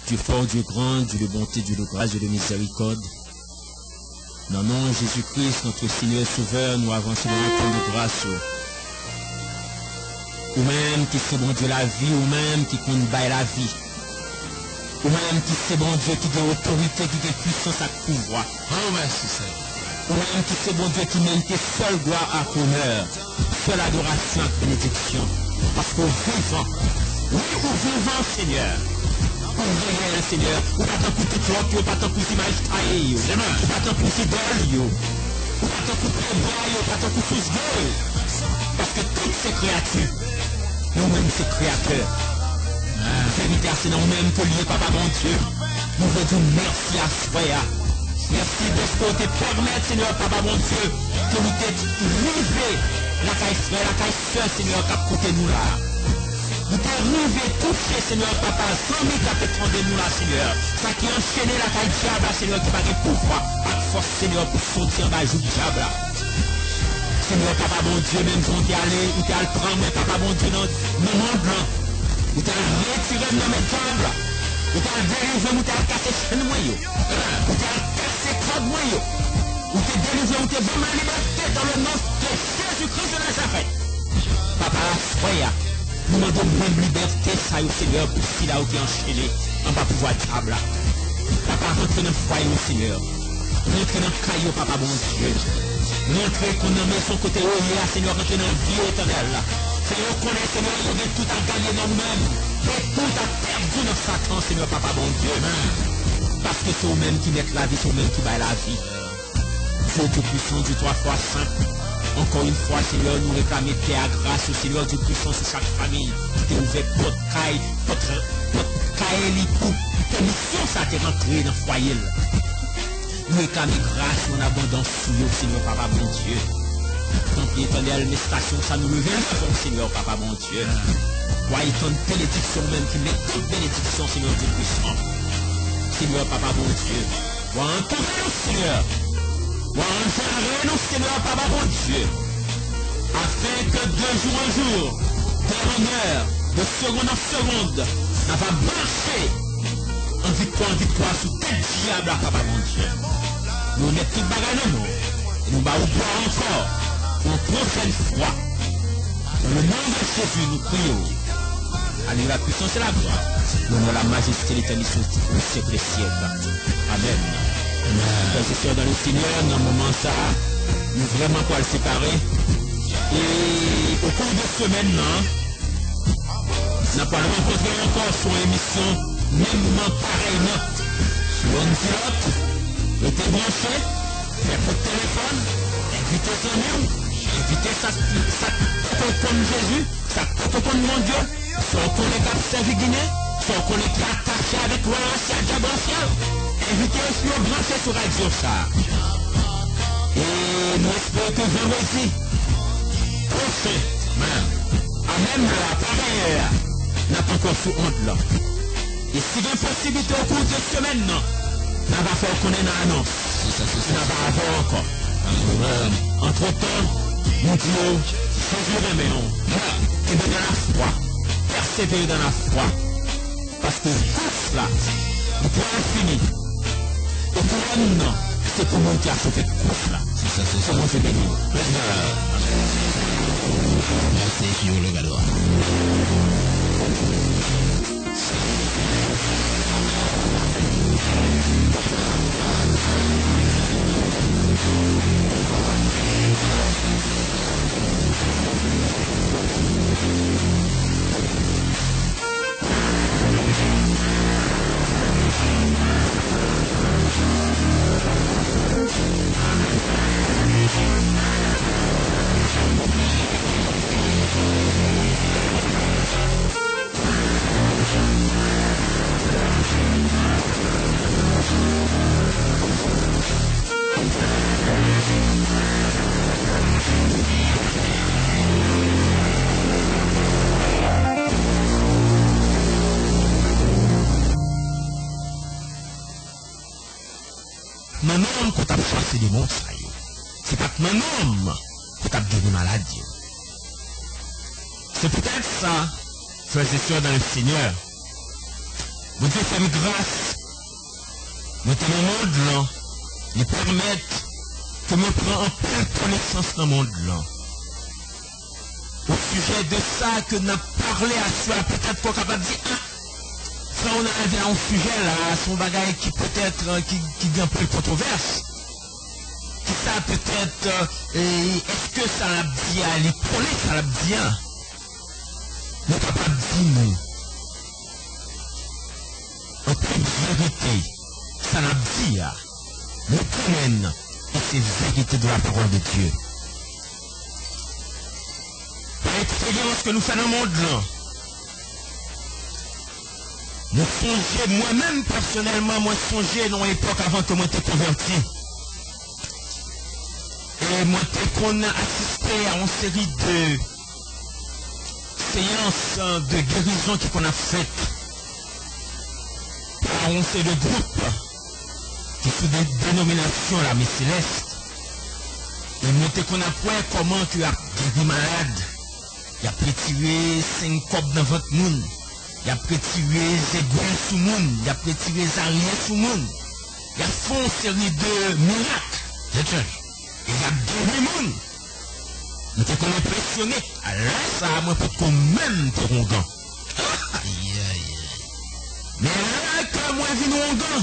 Dieu fort, Dieu grand, Dieu de bonté, Dieu de grâce, Dieu de miséricorde. Dans le nom de Jésus-Christ, notre Seigneur et Sauveur, nous avançons dans le temps de grâce. Ou même qui c'est bon Dieu la vie, ou même qui compte bailler la vie. Ou même qui c'est bon Dieu qui a autorité, qui a puissance à pouvoir. Oh, merci Seigneur. Ou même qui c'est bon Dieu qui mérite seule gloire à honneur, seule adoration à bénédiction. Parce qu'au vivant, oui, au vivant Seigneur, au réel Seigneur, ou pas tant pour tout l'autre, ou pas tant pour l'image taillée, ou pas tant pour l'idole, ou pas tant pour le ou pas tant pour tout ce parce que toutes ces créatures, nous-mêmes ces créateurs, vérité c'est nous-mêmes que lié papa mon Dieu, nous voulons dire merci à soi. Merci de ce que tu permets, Seigneur, papa mon Dieu, que nous t'arrivé la caille frère, la caille soeur, Seigneur, qui a côté nous là. Nous t'arrivé touché, Seigneur, papa, sans nous qui a prendre nous là, Seigneur. Ça qui a enchaîné la caille diable, Seigneur, qui va de pouvoir, pas de force, Seigneur, pour sortir dans le jour du diable. Seigneur, papa mon Dieu, même si on t'est allé, ou t'es allé prendre, mais papa mon Dieu, dans le monde blanc, ou t'es allé retirer dans mes diables, ou t'es allé dériver, ou t'es allé casser chez nous, ou t'es allé ou t'es délivré, ou t'es vraiment liberté dans le nom de Jésus-Christ de Nazareth. Papa, soyez, nous demandons même liberté, ça y est, Seigneur, pour ce qu'il a été enchaîné, on va pouvoir table. Papa, rentrez dans le foyer, Seigneur. Rentrez dans le caillou, papa, bon Dieu. Rentrez qu'on a mis son côté, Seigneur, rentrez dans la vie éternelle. Seigneur, connaît, Seigneur, il y a tout à gagner dans nous-mêmes. Et tout à perdu dans Satan, Seigneur, papa, bon Dieu. Parce que c'est vous-même qui met la vie, c'est vous-même qui bat la vie. Dieu Dieu puissant, Dieu trois fois saint. Encore une fois, Seigneur, nous réclamer ta grâce, Seigneur Dieu puissant sur chaque famille. Qui t'a ouvert votre caille, votre caille, pour ta mission, ça t'est rentré dans le foyer. Nous réclamer grâce, mon abondance sur nous, Seigneur, papa, mon Dieu. Tant pis éternel, mes stations, ça nous lever le Seigneur, papa, mon Dieu. Voyez ton bénédiction même qui met toute bénédiction, Seigneur Dieu puissant. Seigneur, papa, bon Dieu. Ou entendez-nous, Seigneur. Ou entendez-nous, Seigneur, papa, bon Dieu. Afin que de jour en jour, d'heure en heure, de seconde en seconde, on va marcher en victoire sous tel diable, papa, mon Dieu. Nous mettons toute bagarre dans nous. Et nous allons boire encore. Une prochaine fois. Dans le nom de Jésus, nous prions. Allez, la puissance et la gloire. Nous avons la majesté de l'éternité au siècle des siècles. Amen. Frères et sœurs dans le Seigneur, dans le moment ça, nous vraiment pas le séparer. Et au cours de ce semaine, nous pas rencontré encore sur l'émission, même pareillement. Sur une pilote, le débranché, faire votre téléphone, inviter son nom, inviter sa protocole Jésus, sa protocole mon Dieu, son collègue à servi Guinée. Son collègue qui est attaché avec l'ancien diable ancien, invitez aussi au brancher sur Radio ça. Et nous espérons que vendredi prochain, à même là, pareil, n'a pas encore sous honte là. Et si il y a une possibilité au cours de cette semaine, on va faire qu'on ait une annonce. On va avoir encore. Entre temps, nous disons, Jésus remet-nous. Et dans la foi, persévérer dans la foi. Parce que tout cela, nous pouvons finir. Et pour un an, c'est pour nous qui a sauvé tout cela. C'est ça, c'est béni. Merci, Dieu le Galois. Maintenant, quand tu as choisi des mots, c'est pas maintenant que tu as des maladies. C'est peut-être ça, frères et sœurs dans le Seigneur. Bon Dieu fait grâce. Nous sommes dans le monde là. Ils permettent que nous prenions en pleine connaissance dans le monde là. Au sujet de ça que nous avons parlé à soi, peut-être qu'on est capable de dire, ça on arrive à un sujet là, son bagage qui peut-être, qui vient un peu de controverse. Qui ça peut-être, est-ce que ça l'a bien, les prôner, ça l'a bien. Nous sommes capables de dire, nous. En toute vérité, ça l'a bien. Nous connaissons, et c'est vérité de la parole de Dieu. L'expérience que nous faisons dans le monde là. Nous songeons, moi-même personnellement, moi songeais dans l'époque avant que moi t'ai converti. Et moi qu'on a assisté à une série de séances de guérison qu'on a faites par une série de groupes qui sont des dénominations là, mais célestes. Et moi qu'on a point comment tu as guéri malade. Il a prétiré 5 copes dans votre monde. Il a prétiré des aiguilles sous monde. Il a prétiré des arrières sous monde. Il a fait une série de miracles. Il a guéri le monde. Mais t'es qu'on impressionné. Alors ça a moins pour qu'on même te rongan. Mais là, quand moi je viens rongan,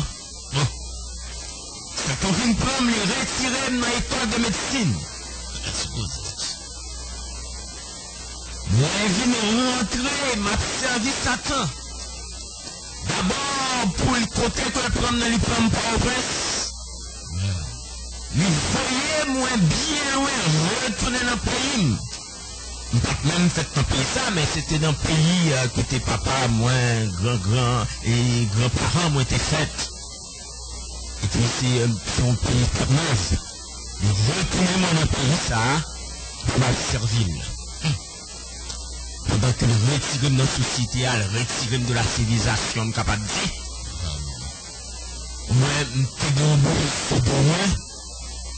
quand on vient prendre les retirer dans l'école de médecine. Moi, je viens rentrer, m'a servi Satan. D'abord, pour le côté que je prends dans les femmes progrès. Il voyait moins bien loin, retourner dans le pays. Je n'ai pas même fait dans le pays ça, mais c'était dans le pays que tes papas, moi, grand et grands-parents, moi, étaient faits. Et puis c'est un pays très neuf. Il retourner dans le pays ça, pour ma servir. Pendant que le retire de notre société, le retire de la civilisation, capable de dire. Moi, t'es bon, c'est bon, moi.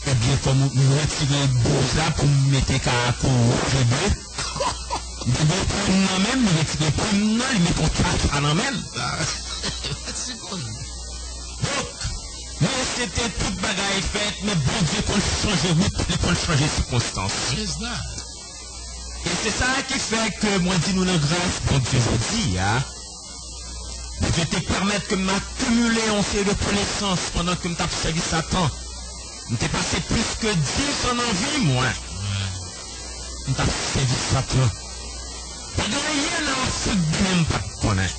Eh bien, comme nous retirer le beau là pour me mettre à pour le bleu. T'es bon, pour nous même, nous retirer pour nous, nous mettons 4 à nous même. Donc, mais c'était toute bagaille faite, mais bon Dieu, qu'on change route, qu'on change circonstances. Et c'est ça qui fait que moi dis nous la grâce, bon Dieu je dis, hein. Je te permettre que m'accumuler en série de connaissances pendant que m't'a servi Satan. M't'ai passé plus que 10 ans en vie, moi. M't'a servi Satan. Pas grand-rien dans l'Afrique même pas de connaître.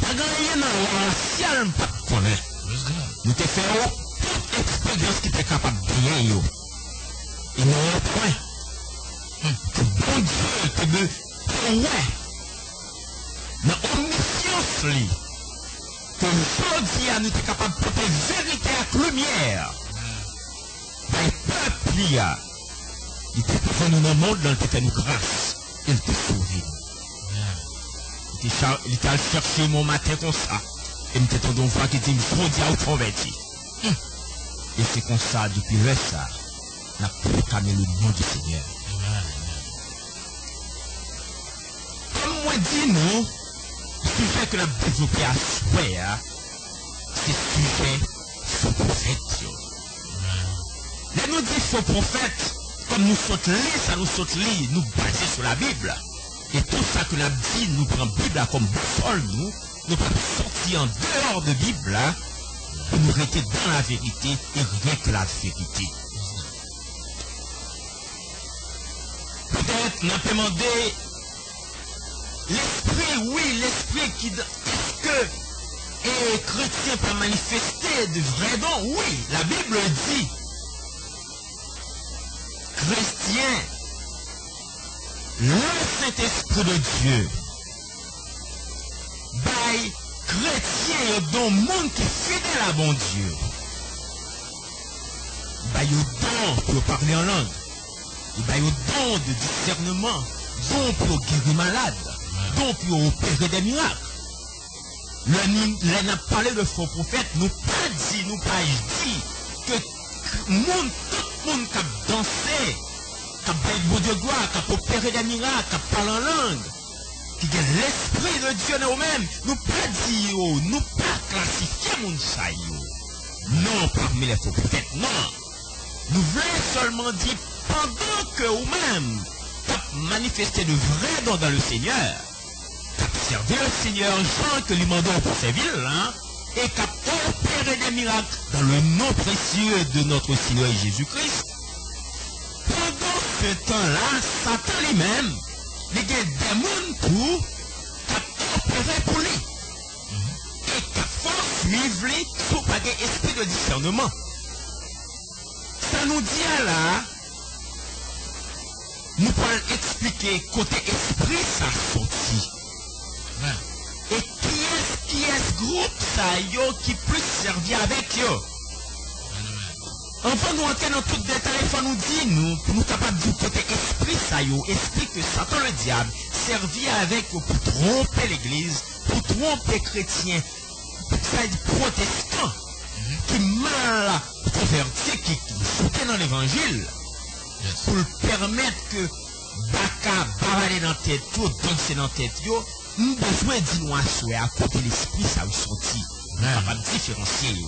Pas grand-rien dans l'ancien pas de connaître. Nous t'ai fait toute expérience qui était capable de bien, yo. Et nous un point. Que bon Dieu, que de ouais, dans omniscience, que aujourd'hui, nous sommes capables de porter vérité à la lumière. Dans le peuple, il était présent dans le monde, dans le fait nous grâce. Il te sauvé. Il était allé chercher mon matin comme ça. Et il était tombé une fois qui dit, bon Dieu, au converti. Et c'est comme ça, depuis le ça, on a proclamé le nom du Seigneur. Comme moi dit nous, le sujet que nous avons développé à souhait, c'est le sujet faux prophète. Là nous dit faux prophète, comme nous sommes lits, ça nous sommes lits, nous basés sur la Bible. Et tout ça que nous avons dit, nous prenons la Bible comme boussole, nous pouvons sortir en dehors de la Bible, pour nous rester dans la vérité et rien que la vérité. Peut-être nous avons demandé l'esprit, oui, l'esprit qui... Est-ce que les chrétiens peuvent manifester de vrais dons? Oui, la Bible dit. Chrétiens, le Saint-Esprit de Dieu, by chrétien, il y a un monde qui est fidèle à bon Dieu. By il y a don pour parler en langue. Il y a don de discernement, don pour guérir malade. Donc, pour opérer des miracles. Nous avons parlé de faux prophètes, nous pas dit que tout le monde qui a dansé, qui a fait beau de gloire, qui a opéré des miracles, qui a parlé en langue, qui a l'esprit de Dieu dans nous-mêmes, nous pas dire, nous pas classifier mon ça non parmi les faux prophètes, non. Nous voulons seulement dire pendant que vous-même manifestez de vrais dons dans le Seigneur, servir le Seigneur Jean que lui mandons pour ces villes, hein, et qu'a opéré des miracles dans le nom précieux de notre Seigneur Jésus-Christ. Pendant ce temps-là, Satan lui-même, il y a des démons pour opérer pour lui. Et qu'a force suivre lui pour pas qu'il esprit de discernement. Ça nous dit là, nous pouvons expliquer côté esprit ça sorti. Et qui est ce groupe ça yo qui plus servi avec yo? Enfin nous entrer dans tout détail, il faut nous dire nous, pour nous capables du côté esprit ça yo, esprit que Satan le diable servi avec pour tromper l'église, pour tromper les chrétiens, ça dit protestants, qui mal convertis, qui soutiennent dans l'évangile, pour le permettre que Baka bavaler dans la tête, tout danser dans la tête, yo, nous avons besoin de nous assurer à côté de l'esprit, ça vous sorti. Nous sommes capables de différencier.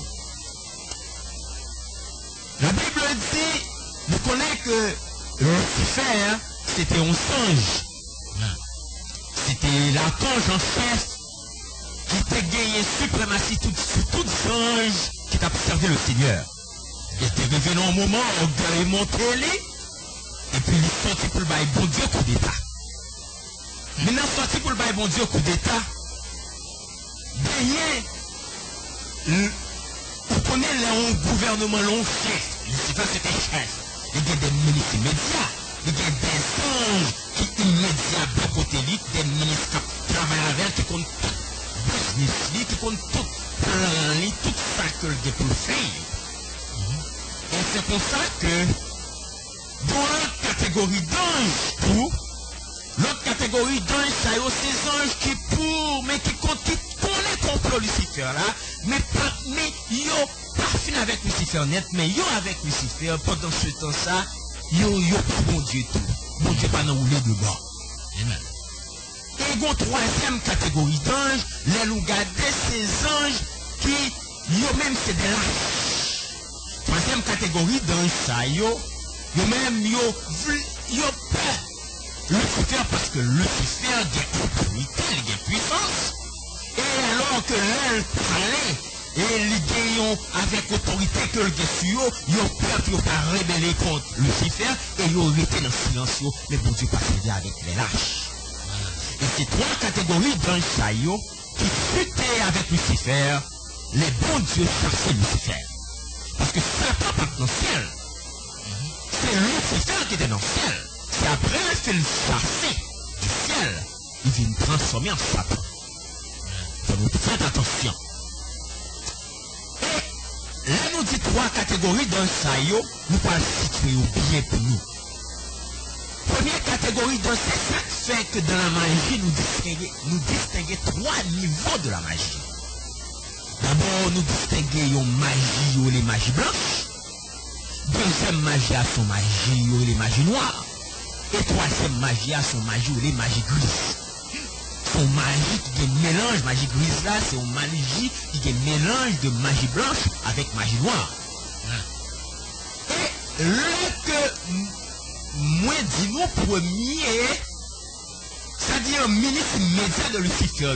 La Bible dit, nous connaissons que Lucifer, c'était un singe. C'était l'archange en chef qui était gagné suprématie sur tout singe qui t'a servi le Seigneur. Il était arrivé dans un moment où il est monté, et puis il est sorti pour le bail bon Dieu coup d'état. Maintenant, sorti pour le bail bon Dieu coup d'état, vous connaissez le gouvernement long chef. Lucifer c'était chef. Il y a des ministres immédiats. Il y a des anges qui immédiats de côté lui, des ministres qui travaillent avec, qui comptent tout business, qui comptent tout plan, tout ça que le gars peut faire. Et c'est pour ça que dans la catégorie d'anges, l'autre catégorie d'anges, ça y est, ces anges qui pour, mais qui connaissent complot Lucifer là, mais yo pas fin avec Lucifer net, mais yo avec Lucifer, pendant ce temps ça, yo pas bon Dieu tout. Bon Dieu pas n'enroulé dedans. Amen. Et il y a une troisième catégorie d'anges, les nous garder ces anges qui, yo même c'est des lâches. Troisième catégorie d'anges, ça yo même yo peur. Lucifer parce que Lucifer a autorité, il a puissance. Et alors que l'elle parlait, et les gagnants avec autorité que le gars ils ont peur qu'ils n'ont pas rébellé contre Lucifer, et ils ont été dans le silence, mais bon Dieu pas fait avec les lâches. Et ces trois catégories d'anges qui futtaient avec Lucifer, les bons dieux chassaient Lucifer. Parce que Satan pas dans le ciel. C'est Lucifer qui était dans le ciel. C'est après qu'il le chasser du ciel, il vient transformer en Satan. Il faut nous faire attention. Et là, nous dit trois catégories dans ça, nous pas situer bien pour nous. Première catégorie dans c'est ça qui fait que dans la magie, nous distinguer trois niveaux de la magie. D'abord, nous distinguons magie, les magies blanches. Deuxième magie, son magie, les magies noires. Et troisième magie, son magie, les magies grises. Son magie qui est mélange, magie grise là, c'est une magie qui est mélange de magie blanche avec magie noire. Et là que moi dis nous premier, c'est-à-dire ministre immédiat de Lucifer,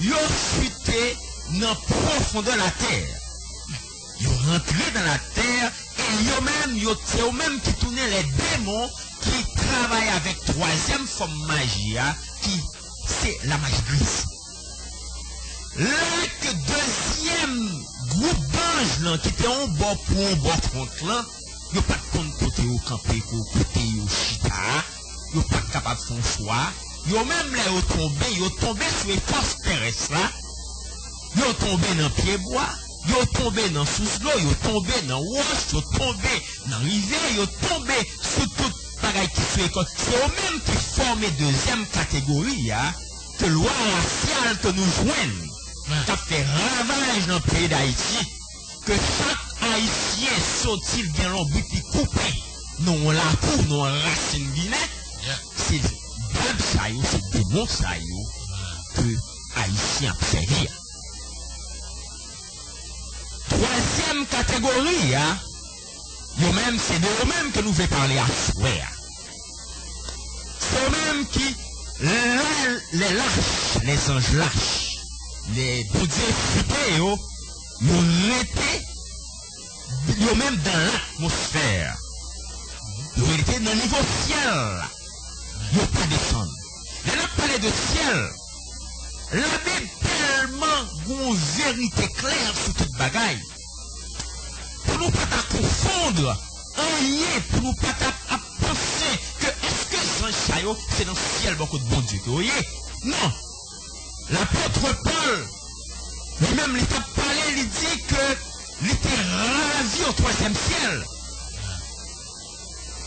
yo fuité dans la profondeur de la terre. Yo rentré dans la terre et yo même qui tournaient les démons qui travaillent avec troisième forme magie, qui c'est la magie grise. Là que deuxième groupe d'anges qui était en bas pour un bas contre là, yo pas de compte côté au campé, côté au chita, yo pas capable de faire un choix. Yo même là yo tombé sur les forces terrestres là, yo tombé dans pied bois. Yo tombé dans sous-l'eau, yo tombé dans roche, yo tombé dans rivière, yo tombé sous tout pareil qui fait école. C'est eux mêmes qui forment deuxième catégorie, que loi raciale que nous joignons, qui a fait ravage dans le pays d'Haïti, que chaque Haïtien sorti bien l'embut puis coupé, non la peau, non racine vinette, c'est diable, ça c'est démon, ça que Haïtien servir. Troisième catégorie, c'est de eux-mêmes que nous voulons parler à souhait. C'est eux-mêmes qui, les lâches, les anges lâches, les bons dieux futés, nous étaient eux-mêmes dans l'atmosphère. Ils étaient dans le niveau ciel. Ils n'ont pas descendu. Ils n'ont pas parlé de ciel. La Bible tellement une vérité claire sur toute bagaille. Pour nous pas confondre, rien, pour nous pas penser que est-ce que Jean Chaillot, c'est dans le ciel beaucoup de bon Dieu. Vous voyez? Non. L'apôtre Paul, lui-même, il t'a parlé, il dit que il était ravi au troisième ciel.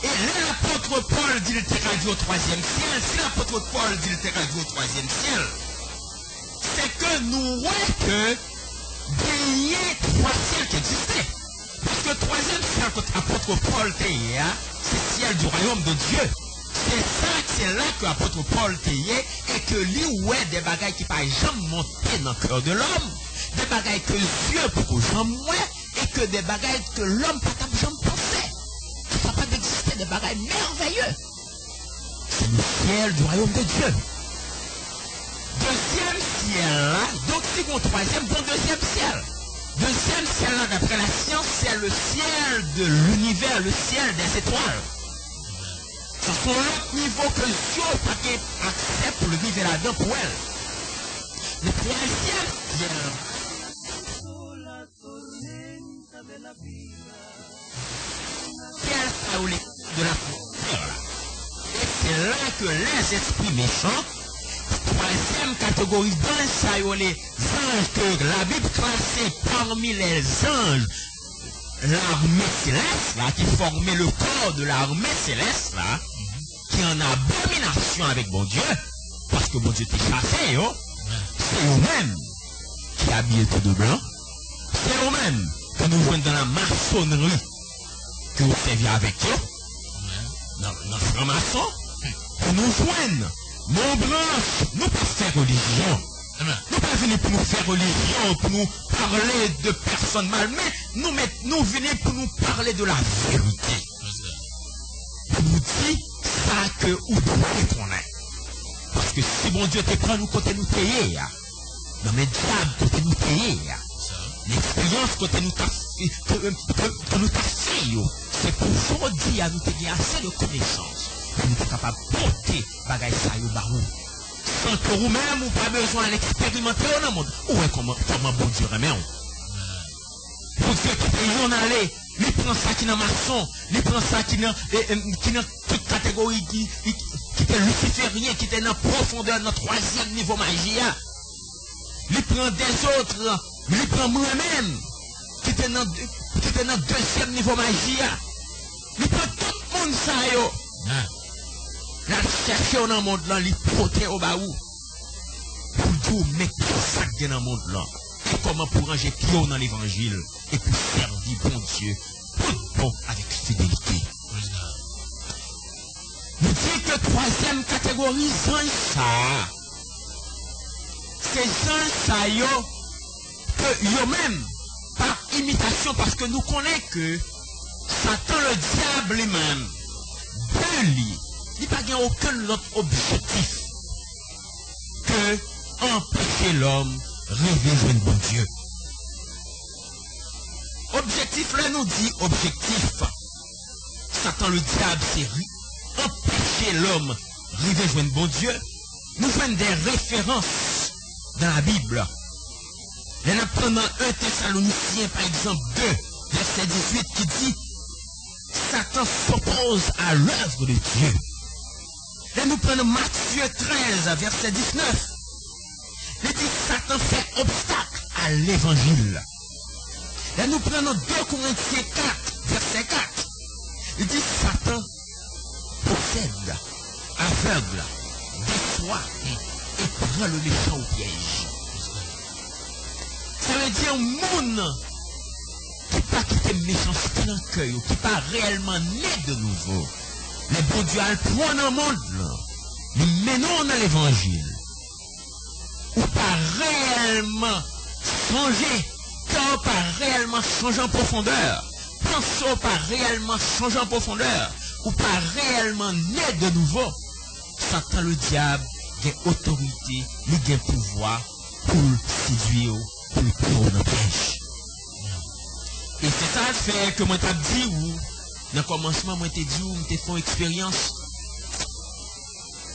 Et là, l'apôtre Paul dit qu'il était ravi au troisième ciel. Si l'apôtre Paul dit qu'il était ravi au troisième ciel, c'est que nous voyons que il y a trois ciels qui existaient. Parce que le troisième ciel que l'apôtre Paul était, c'est le ciel du royaume de Dieu. C'est là que l'apôtre Paul était et que lui, ouais, des bagailles qui ne peuvent jamais monter dans le cœur de l'homme, des bagailles que Dieu ne peut jamais voir et que des bagailles que l'homme ne peut jamais penser. Il ne peut pas d'exister des bagailles merveilleux. C'est le ciel du royaume de Dieu. Deuxième ciel là, donc c'est mon troisième, bon deuxième ciel. Deuxième ciel là, d'après la science, c'est le ciel de l'univers, le ciel des étoiles. C'est son autre niveau que Dieu accepte pour le vivre là-dedans pour elle. Le troisième ciel. Ciel de la frontière là. Et c'est là que les esprits méchants, troisième catégorie d'anges, les anges que la Bible classait parmi les anges, l'armée céleste, là, qui formait le corps de l'armée céleste, là, qui est en abomination avec bon Dieu, parce que bon Dieu t'est chassé, c'est eux-mêmes qui habillent tout de blanc, c'est eux-mêmes que nous voyons dans la maçonnerie, que vous servez avec eux, dans le franc-maçon, que nous voyons. Mon branche, nous pas faire religion. Nous pas venir pour nous faire religion, pour nous parler de personnes mal, mais nous venons pour nous parler de la vérité. Pour nous dire ça que où doit qu'on est. Parce que si bon Dieu te prend nous côté nous payer, dans les diables côté nous payer, l'expérience côté nous t'a fait, c'est pour aujourd'hui à nous te dire assez de connaissances. Nous sommes capables de porter bagaille ça au barou. Sans que vous-même, vous pas besoin d'expérimenter dans le monde. Où est comment bon Dieu remet on? Pour Dieu qui peut y en aller, il prend ça qui est dans maçon, il prend ça qui est dans toute catégorie, qui est luciférien, qui est dans la profondeur, dans le troisième niveau magie. Il prend des autres, il prend moi-même, qui est dans le deuxième niveau magie. Il prend tout le monde ça, yo. La chercher dans le monde là, les protéger au bas où. Pour tout mettre ça dans le monde là. Et comment pour ranger pied dans l'évangile. Et pour servir bon Dieu. Tout bon avec fidélité. Nous dit que troisième catégorie, ça. C'est ça, yo. Que yo même, par imitation, parce que nous connaissons que Satan le diable lui-même, de lui, il n'y a pas aucun autre objectif que empêcher l'homme de rêver de bon Dieu. Objectif, là nous dit objectif. Satan le diable, c'est empêcher l'homme de rêver de bon Dieu. Nous faisons des références dans la Bible. Nous prenons 1 Thessaloniciens, par exemple, 2, verset 18, qui dit Satan s'oppose à l'œuvre de Dieu. Là, nous prenons Matthieu 13, verset 19. Il dit Satan fait obstacle à l'évangile. Là, nous prenons 2 Corinthiens 4, verset 4. Il dit Satan possède, aveugle, déçoit et prend le méchant au piège. Ça veut dire monde qui pas quitter méchanceté dans le cœur, qui pas réellement né de nouveau. Mais bon Dieu a le point dans le monde là. Mais non dans l'évangile. Ou pas réellement changer. Quand pas réellement changer en profondeur. Quand pas réellement changer en profondeur. Ou pas réellement naître de nouveau. Satan le diable a autorité, il a pouvoir pour le séduire, pour le prendre dans le piège. Et c'est ça fait que moi t'ai dit ou dans le commencement moi t'ai dit ou m'ai fait une expérience.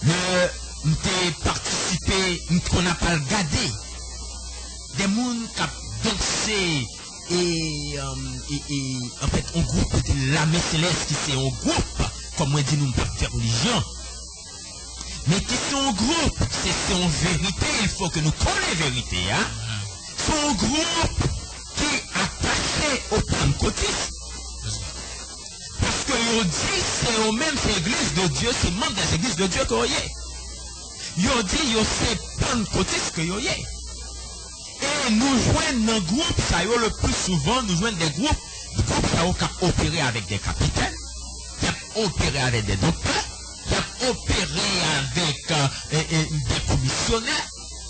M'ai participé, qu'on n'a pas regardé des gens qui ont dansé et en fait un groupe de l'armée céleste qui c'est un groupe comme moi dit nous pas faire religion. Mais question groupe, c'est en vérité, il faut que nous connaissions la vérité. Hein? C'est un groupe qui est attaché au pentecôtisme. Parce que ils dit c'est au même église de Dieu, c'est membre des églises de Dieu qu'il y a. Ils dit c'est pentecôtiste qu'il y a. Et nous joignons dans groupe, ça y est le plus souvent, nous joignons des groupes ça y est qui ont opéré avec des capitaines, qui ont opéré avec des docteurs, qui ont opéré avec des commissionnaires,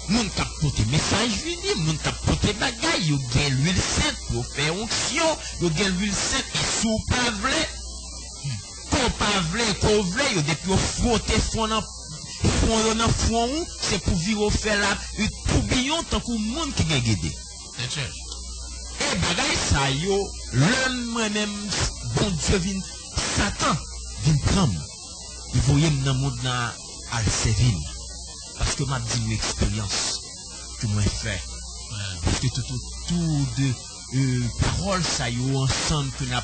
nous avons porté message vini, nous avons porté bagaille, nous avons l'huile sainte pour faire onction, nous avons l'huile sainte et sous pas vrai, qu'on pas vrai, qu'on vrai, depuis au frotter fond dans fond, c'est pour vivre faire là, un tourbillon tant que monde qui a guidé. Et bagaille ça yo, l'homme moi-même, bon Dieu vient, Satan vient prendre. Il voyait dans le monde à Séville. Parce que m'a dit une expérience que moi fait. Parce que tout de paroles ça yo ensemble que n'a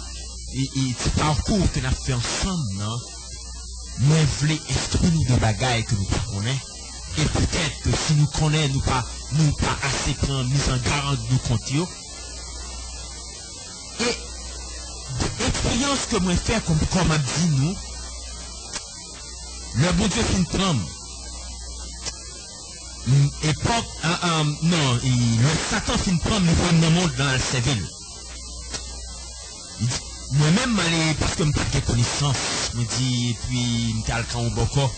et parcours que n'a fait ensemble non. Moi voulais instruire nous de bagailles que nous pas connaissons. Et peut-être que si nous connaissons nous pas assez prendre mise en garde nous compte. Et l'expérience que moi fait comme a dit nous, le bon Dieu fin prendre. Époque, non, le Satan fin prendre le monde dans le Séville. Moi-même, parce que je n'ai pas de connaissance, je me dis, et puis, je suis allé au Boko.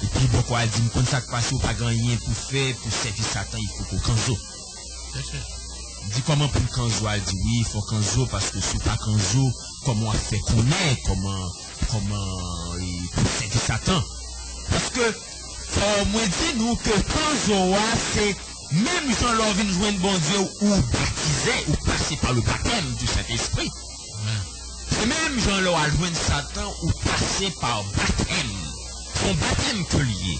Et puis, Boko a dit, je ne sais pas si pas gagner pour faire, pour servir Satan, il faut qu'on canzo. Je dis, comment pour le canzo? Elle dit, oui, il faut canzo, parce que si pas canzo, comment on fait qu'on est, comment, pour servir Satan. Parce que, moi, dis nous que canzo, c'est, même si on vient joindre bon Dieu, ou baptisé, ou passer par le baptême du Saint-Esprit. C'est même Jean-Laurent Alvin Satan ou passer par baptême. Son baptême que lié.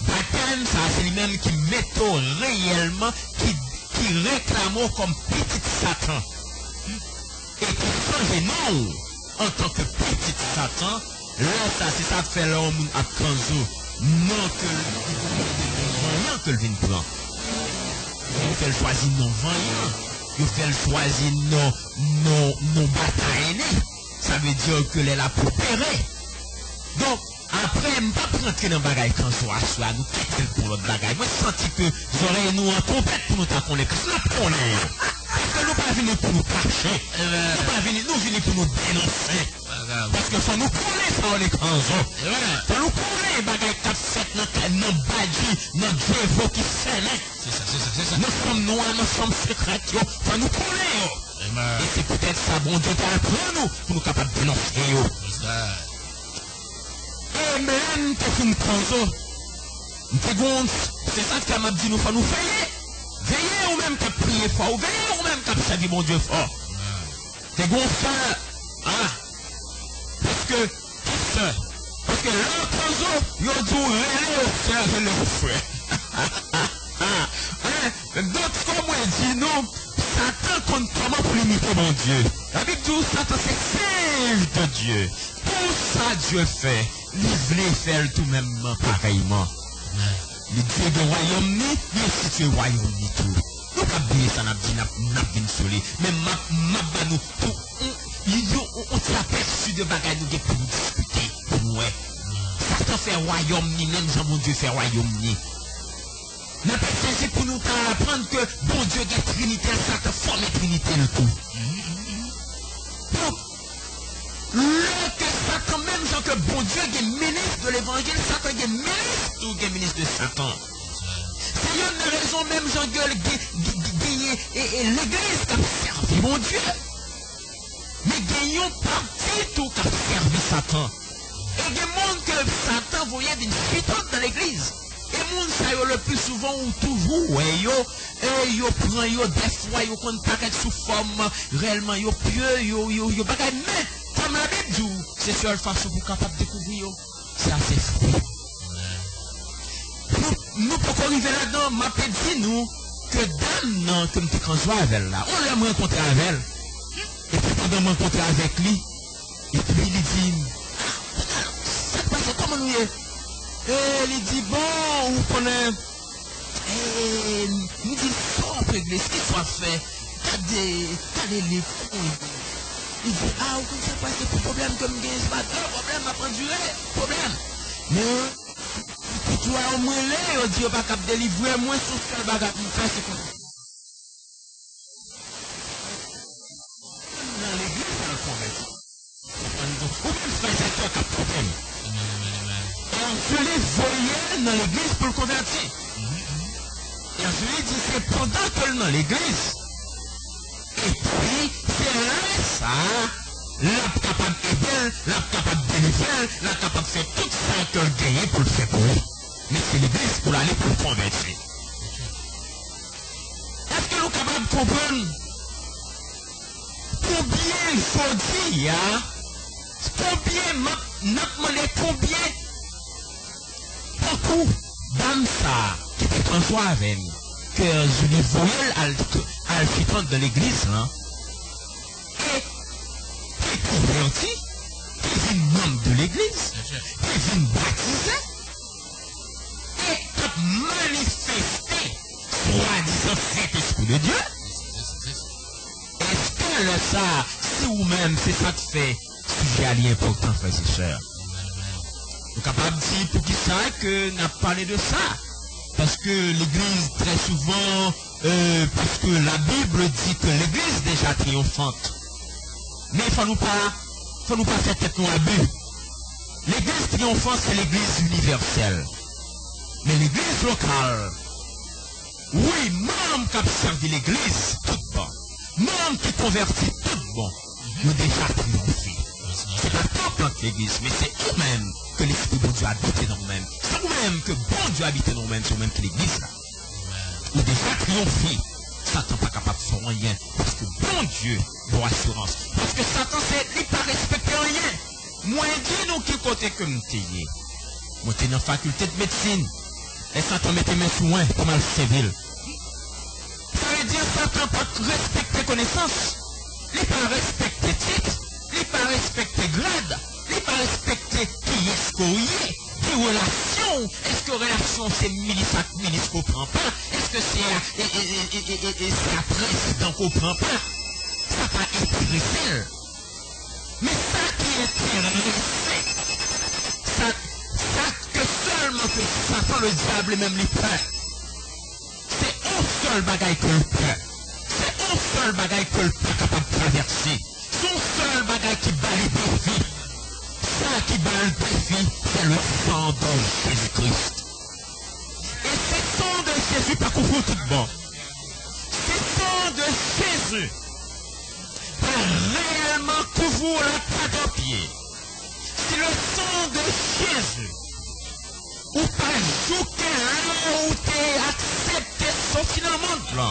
Baptême, ça c'est lui-même qui met réellement, qui réclame comme petit Satan. Et qui change non en tant que petit Satan. Là, ça, c'est ça fait l'homme à Kanzo. Non que le vin prend. Il fait le choisir non vaillant. Il fait le choisir non bataille. Ça veut dire que est là pour opérer. Donc, après, je ne vais pas rentrer dans le bagage quand soit nous quitter pour l'autre bagage. Moi, je sens que j'aurais nous en compète pour nous t'accompagner. Parce que nous ne pas venir pour nous cacher. Nous pas venir pour nous dénoncer. Parce que ça nous connaît ça, les canzons. Ça nous connaît les bagages qui fait dans Badji, dans Djevo qui fait. C'est ça. Nous sommes noirs, nous sommes secrets. Ça nous connaît. Et c'est peut-être ça, bon Dieu, qui apprend nous, pour nous capables de dénoncer. Et même, t'es une canzo. C'est ça que m'a dit, nous faut nous veiller. Veiller ou même qu'à prier fort, ou veiller ou même qu'à servir mon Dieu fort. T'es bon ça, hein? Parce que le canzo, il dit, relais au frère. D'autres, comme moi, dit non. Satan compte comment pour limiter mon Dieu. La Bible dit Satan c'est singe de Dieu. Pour ça Dieu fait, il voulait faire tout même pareillement. Le Dieu de royaume ni, il est situé royaume ni tout. Nous pas oublier ça, n'a bien solé. Mais ma nous tout, on s'est aperçu de bagaille nous pour nous discuter, pour nous. Satan fait royaume ni, même Jean mon Dieu fait royaume ni. Mais c'est pour nous apprendre que bon Dieu est Trinité, Satan forme Trinité le tout. Donc, le que Satan, même Jean que bon Dieu est ministre de l'évangile, Satan est ministre de Satan. C'est une raison même, Jean-Gueule, et l'église qui a servi mon Dieu. Mais gagnons parti tout qui a servi Satan. Et il y a des gens que Satan voyait d'une fuitante dans l'église. Et les gens, ça le plus souvent ou toujours, yo prend yo des fois yo compte pas sous forme réellement yo pieux yo pas mais comme la Bible dit c'est seule façon pour capable découvrir c'est assez fou. Nous pouvons arriver là-dedans m'a dit nous que dame non que nous quand joie avec elle là on l'a rencontré avec elle et puis pendant me rencontrer avec lui et puis il dit ça passe comment nous est et il dit bon vous connaissez et nous disons, après l'église, qu'il soit fait, regardez les fonds. Il dit, ah, vous ne savez pas, c'est pour problème comme gain, c'est pas le problème, va prendre durée, problème. Mais, tu vois, au moins là, on dit, on va pas délivrer, moins son seul bagage, c'est comme ça. Dans l'église, on le convaincu. Ou même frère, c'est toi qui as problème. Et on se les voyait dans l'église pour le convertir. Et ensuite, il dit, c'est pendant que dans l'église. Et puis, c'est là, ça, l'a capable d'aider, l'a capable de délivrer, l'a capable de faire tout ça que le gagner pour le faire pour lui. Mais c'est l'église pour aller pour le convertir. Est-ce que nous sommes capables de comprendre combien il faut dire, combien, beaucoup d'âmes ça, qui était François avec nous, que Julie voyait à le de l'église, là, et qui est converti, qui est membre de l'église, qui est baptisé, et qui a manifesté, soi-disant, cet esprit de Dieu. Est-ce que le ça, si vous-même, c'est ça qui fait sujet à l'important, frères et sœurs? Nous sommes capables de dire pour qui ça que n'a parlé de ça. Parce que l'église, très souvent, parce que la Bible dit que l'église est déjà triomphante. Mais il ne faut nous pas faire tête à but. L'église triomphante, c'est l'église universelle. Mais l'église locale, oui, membre qui a servi l'église, tout bon. Membre qui convertit, tout bon. Nous déjà triomphé. C'est pas tant que l'église, mais c'est eux-mêmes que l'Esprit de Dieu habite dans nous-mêmes. C'est nous-mêmes que bon Dieu habite dans nous-mêmes, c'est nous-mêmes que l'église là. Nous déjà triomphé. Satan pas capable de faire rien. Parce que bon Dieu doit assurance. Parce que Satan, il n'est pas respecté rien. Moi, dis-nous qui côté que nous t'ayez. Moi, t'es dans la faculté de médecine. Et Satan mettait mes soins pour mal servir. Ça veut dire que Satan pas respecter connaissance. Il n'est pas respecté titre. Il n'est pas respecté grade. Il n'est pas respecté qui est-ce qu'on y est. Des relations. Est-ce que relation c'est milice qu'on prend pas? Est-ce que c'est la président qu'on prend pas? Ça pas intéressé. Mais ça qui est intéressé, ça que seulement que Satan le diable et même les peurs. C'est un seul bagaille que le peur. C'est un seul bagaille que le peur capable de traverser. Son seul bagaille qui bat les défis. Ça qui bat le défi, c'est le sang de Jésus-Christ. Et ce sang de Jésus, pas qu'on fout tout bon. Ce sang de Jésus, pas réellement couvrir le pas de pied. C'est le sang de Jésus. Ou pas jouer là où t'es accepté sauf finalement là.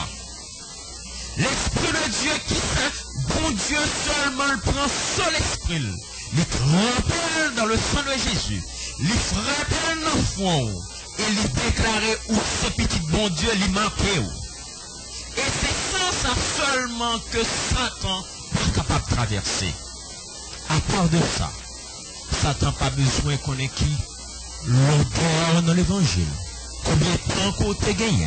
L'Esprit de Dieu qui sait, bon Dieu seulement le prend seul esprit. Il trempe dans le sang de Jésus. Il frappe dans le fond. Et il déclare où ce petit bon Dieu lui manquait. Et c'est sans ça seulement que Satan est capable de traverser. À part de ça, Satan n'a pas besoin qu'on ait qui l'odeur dans l'évangile. Combien de temps qu'on t'a gagné?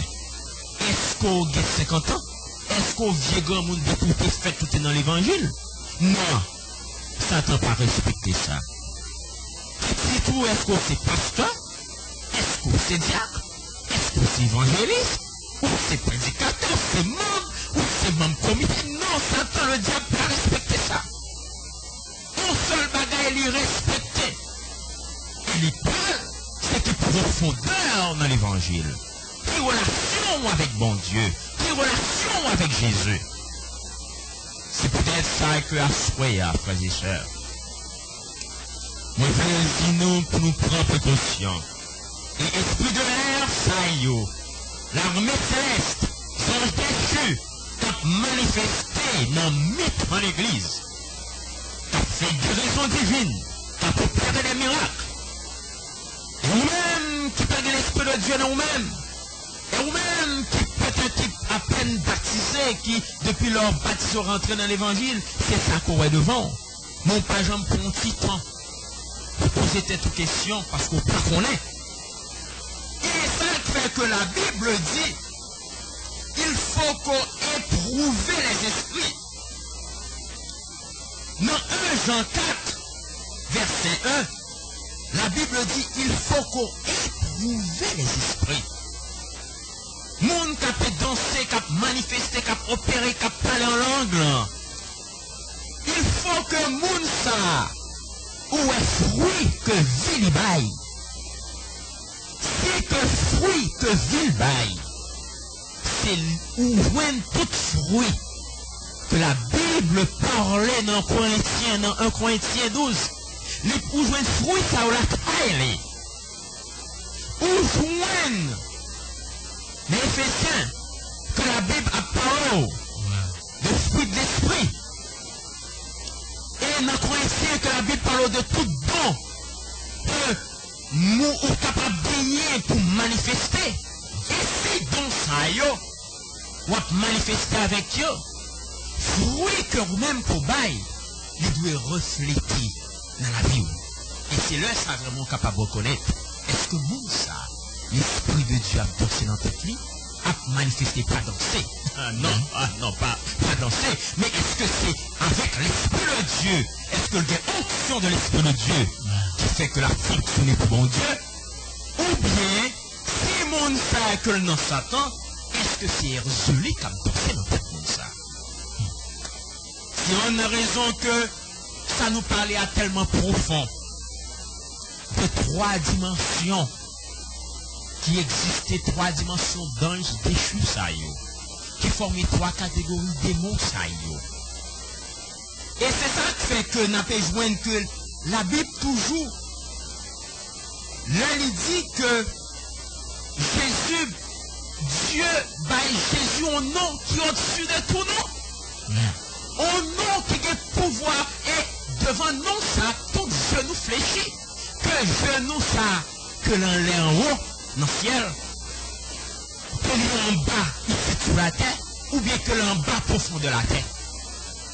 Est-ce qu'on a 50 ans? Est-ce qu'on vient grand monde depuis que fait tout dans l'évangile? Non. Satan n'a pas respecté ça. C'est tout, est-ce que c'est pasteur? Est-ce que c'est diacre? Est-ce que c'est évangéliste? Ou c'est prédicateur? C'est membre? Ou c'est membre comité? Non, Satan, le diable, n'a pas respecté ça. Un seul bagage, il est respecté. Il est pas, c'est qu'il profondeur clair dans l'évangile. Qui relation avec bon Dieu, qui relation avec Jésus. C'est peut-être ça que à souhait, frères et sœurs. Moi, je dis nous pour nous prendre précaution. Et esprit de l'air, ça y est. L'armée céleste, ange déchu, qui manifesté dans le mythe en l'église, qui fait guérison divine, qui opéré des miracles. Et vous-même qui perdez l'esprit de Dieu dans vous-même, et vous-même qui peut-être qui à peine baptisé, qui depuis leur baptise rentré dans l'évangile, c'est ça qu'on est devant. Mon pas jamais pour un petit temps. Pour poser cette question parce qu'on pas connaît. Et ça fait que la Bible dit, il faut qu'on éprouve les esprits. Dans 1 Jean 4, verset 1, la Bible dit, il faut qu'on éprouve les esprits. Moun qui a dansé, qui a manifesté, qui a opéré, qui a parlé en langue. Il faut que moun ça, ou est fruit que ville baille. C'est que fruit que ville baille. C'est où joindre tout fruit que la Bible parlait dans Corinthiens, dans 1 Corinthiens 12. Où joindre fruit ça ou la taille. Où joindre les Éphésiens que la Bible a parlé de fruit de l'esprit. Et dans Corinthiens que la Bible parle de tout don que nous sommes capables de gagner pour manifester. Et si donc ça yo, ou manifester avec yo, fruit que vous-même pour bail, il doit refléter dans la vie. Et c'est là ça vraiment capable de reconnaître. Est-ce que nous ça, l'Esprit de Dieu a dansé dans tête lui, a manifesté, pas danser? Non, pas danser. Mais est-ce que c'est avec l'Esprit de Dieu? Est-ce que il y a onction de l'Esprit de Dieu qui fait que la fonctionne pour bon Dieu? Ou bien, si mon ça que le nom Satan, est-ce que c'est résolu comme danser dans tête de ça? Si on a raison que ça nous parlait à tellement profond de 3 dimensions, qui existait 3 dimensions d'anges déchus, ça y est, qui formaient 3 catégories de démons, ça y est. Et c'est ça qui fait que nous avons besoin que la Bible toujours, là, il dit que Jésus, Dieu, Jésus au nom qui est au-dessus de tout nom. Au nom qui a le pouvoir et devant nous, ça, tout genou fléchi. Que genou, ça, que l'on l'est en haut, dans le ciel, que l'on en bas, ici sur la terre, ou bien que l'on en bas profond de la terre.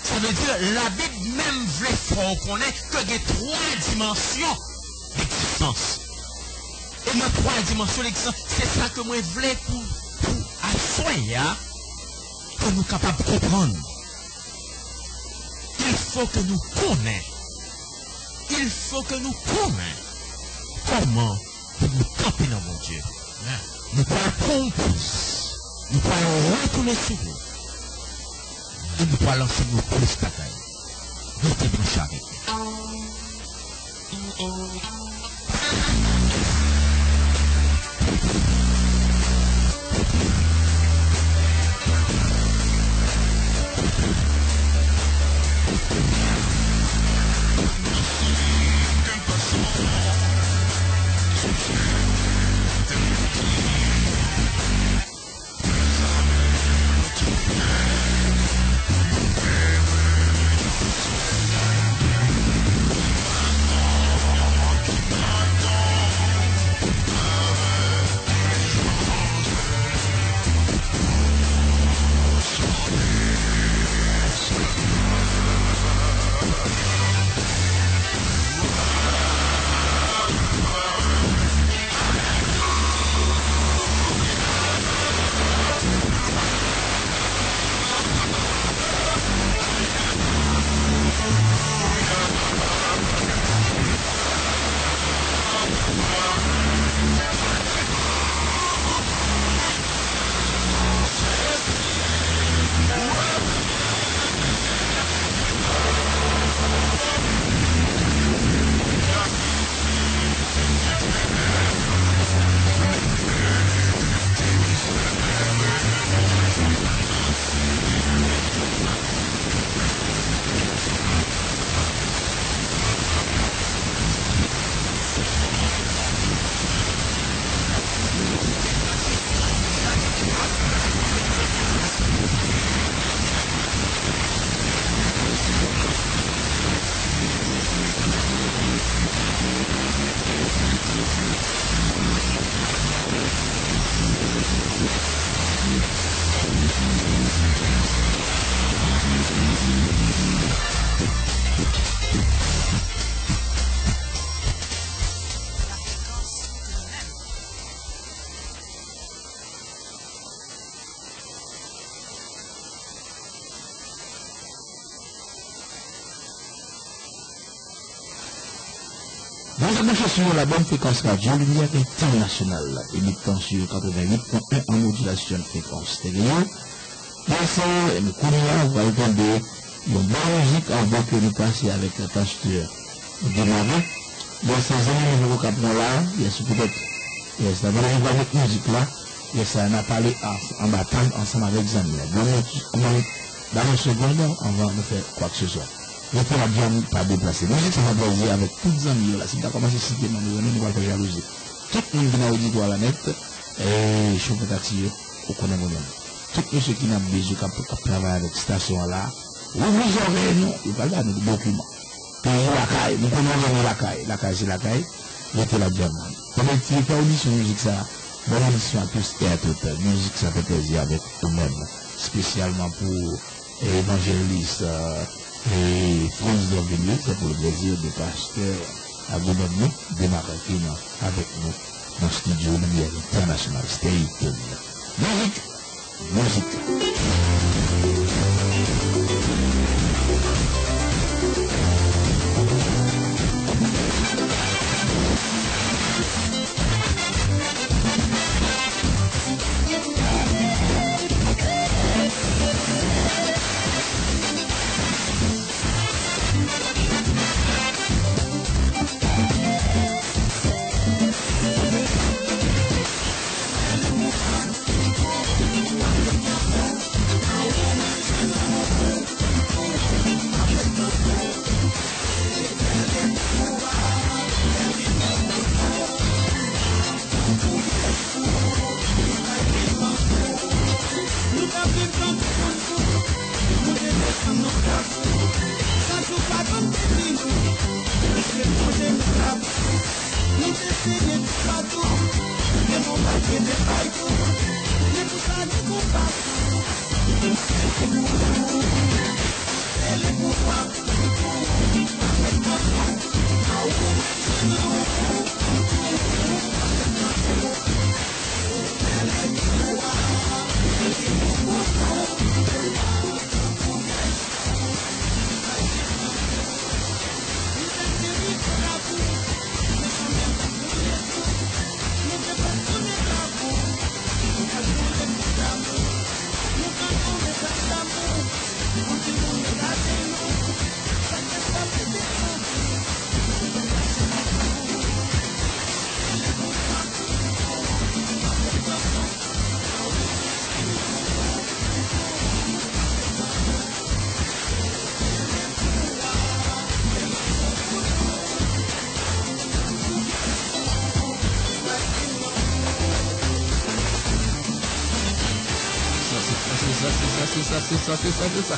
Ça veut dire, la Bible même voulait faire connaître que il y a 3 dimensions d'existence. Et dans 3 dimensions d'existence, c'est ça que moi je voulais pour asseoir, que nous sommes capables de comprendre. Il faut que nous connaissions. Il faut que nous connaissions comment nous camper dans mon Dieu. Nous pouvons comprendre. Nous pouvons retourner sur nous. Et nous pouvons lancer nos plus batailles. Nous te branchons avec Vous êtes sur la bonne fréquence radio Lumière Internationale, émettant sur 88.1 en modulation de fréquence stéréo. Merci, et nous connaissons, vous allez entendre une bonne musique en bas que nous passons avec la tâche de démarrer. Dans ces années, nous avons là, il y a ce peut-être, il y a cette avec musique là, il y a ça, on a parlé en bataille ensemble avec Zami. Dans une seconde, on va nous faire quoi que ce soit. Je peux la bien pas déplacer. Moi, j'ai fait plaisir avec toutes les amis là. Si tu as commencé à citer mon nom, nous allons faire jalousie. Tout le monde qui a auditoire à la net, et je peux t'attirer au connaît mon nom. Tout le monde qui n'a pas besoin de travailler avec cette station là, vous aurez, non, il va pas de documents. Puis la caille, nous connaissons la caille, c'est la caille, j'étais la diamant. Comme tu fais audition musique ça, bonne audition à tous et à toutes. Musique ça fait plaisir avec nous-mêmes, spécialement pour évangélistes. Et France d'Orvigny, c'est pour le plaisir de pasteur Aboubanou démarrer avec nous dans le studio Lumière Internationale. Stay tuned. Musique, musique. C'est ça.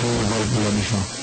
pour le méchant.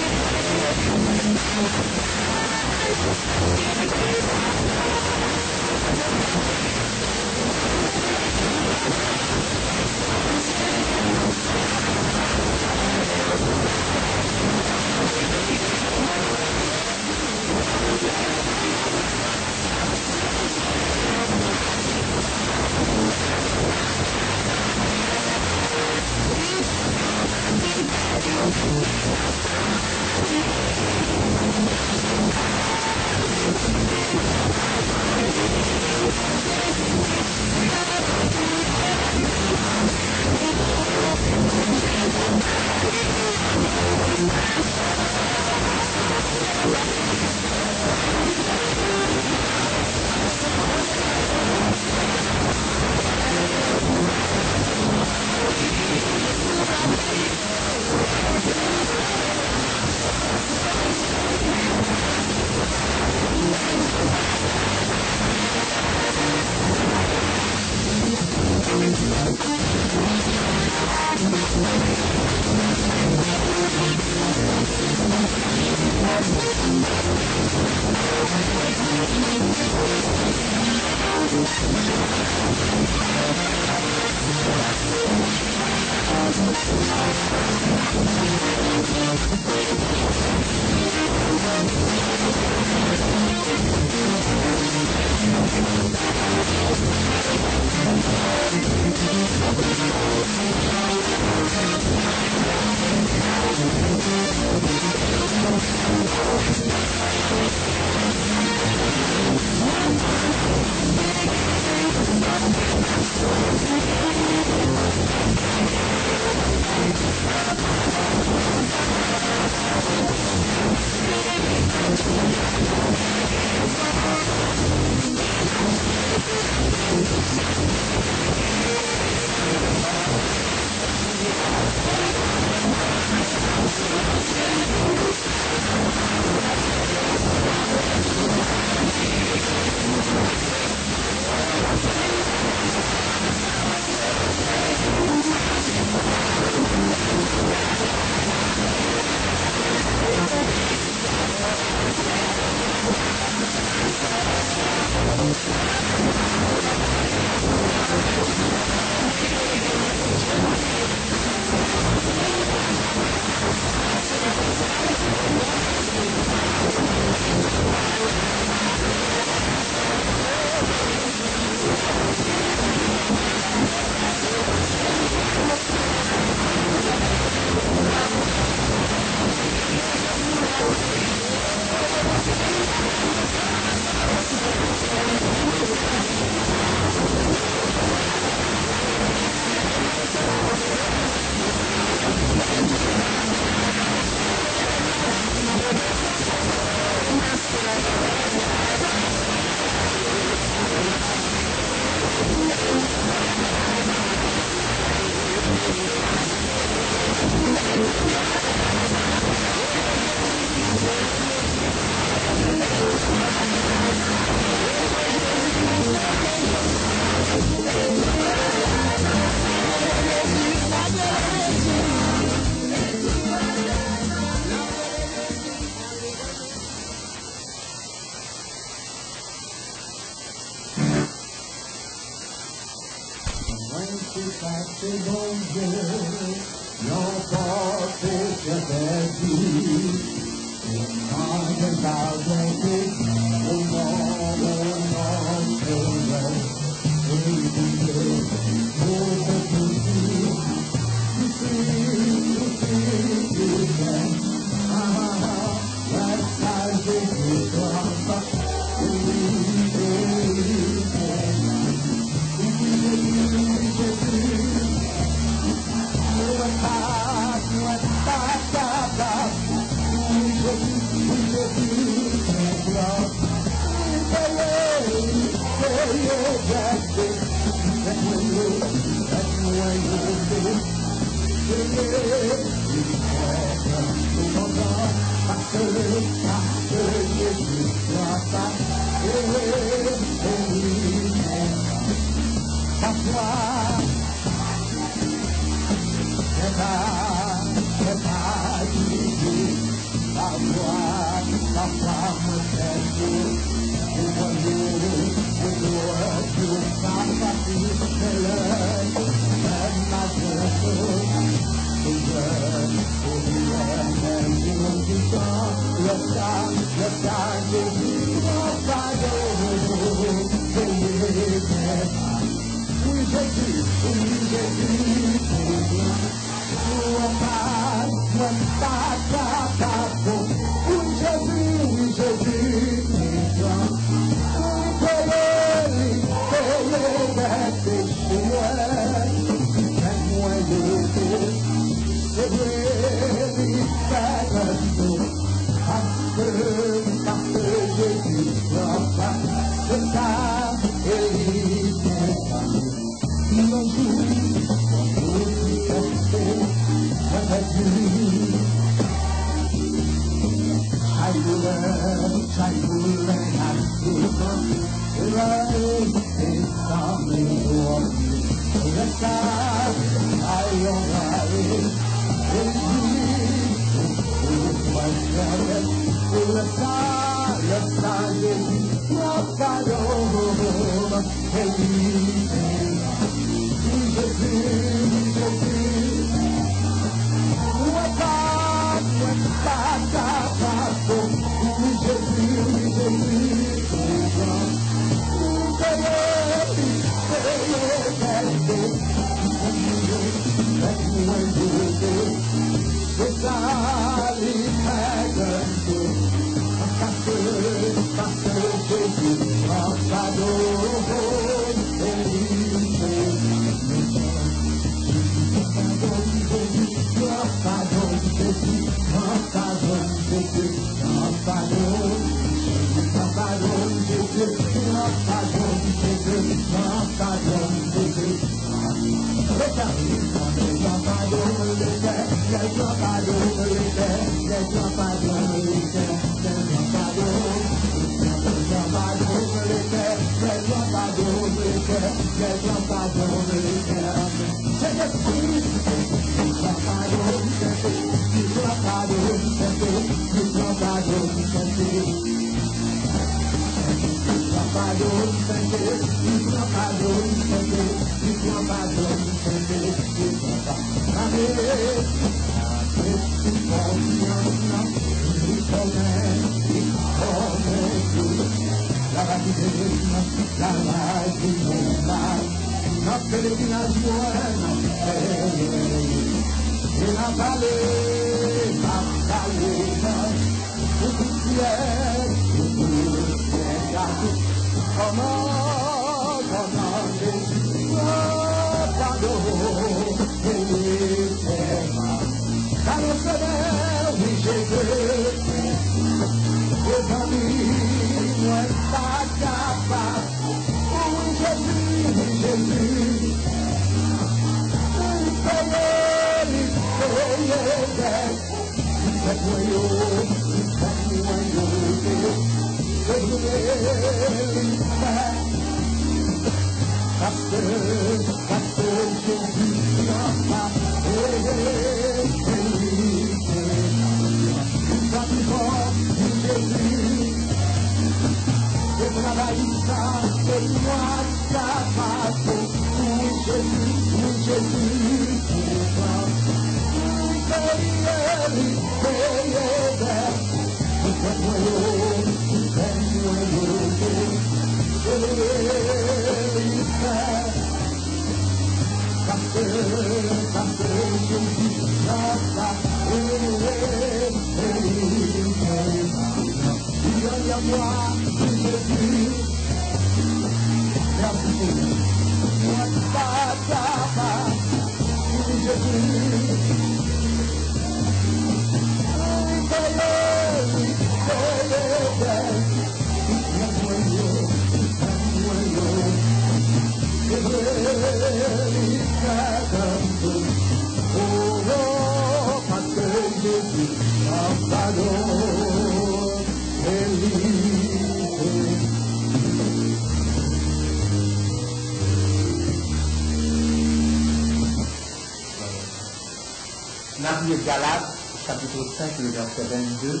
Galates, chapitre 5, le verset 22,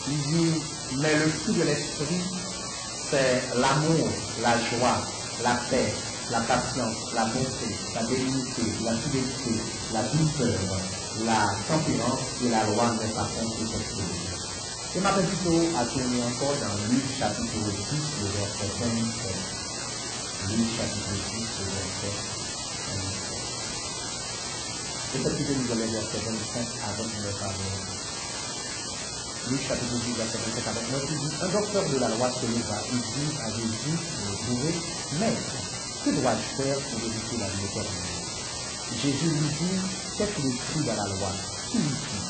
il dit, mais le fruit de l'esprit, c'est l'amour, la joie, la paix, la patience, la bonté, la bénignité, la fidélité, la douceur, la tempérance et la loi n'est pas contre cette chose. Et ma petite a tourné encore dans Luc chapitre 10, le verset 27. Luc chapitre 10, le verset 27. Et cette idée nous allons verset 25 avec le parole. Luc chapitre 10, verset 25 avec notre dit, un docteur de la loi se leva et dit à Jésus, le bourré, Maître, que dois-je faire pour éviter la vie éternelle? Jésus lui dit, qu'est-ce qu'il écrit dans la loi? Qui l'écrit?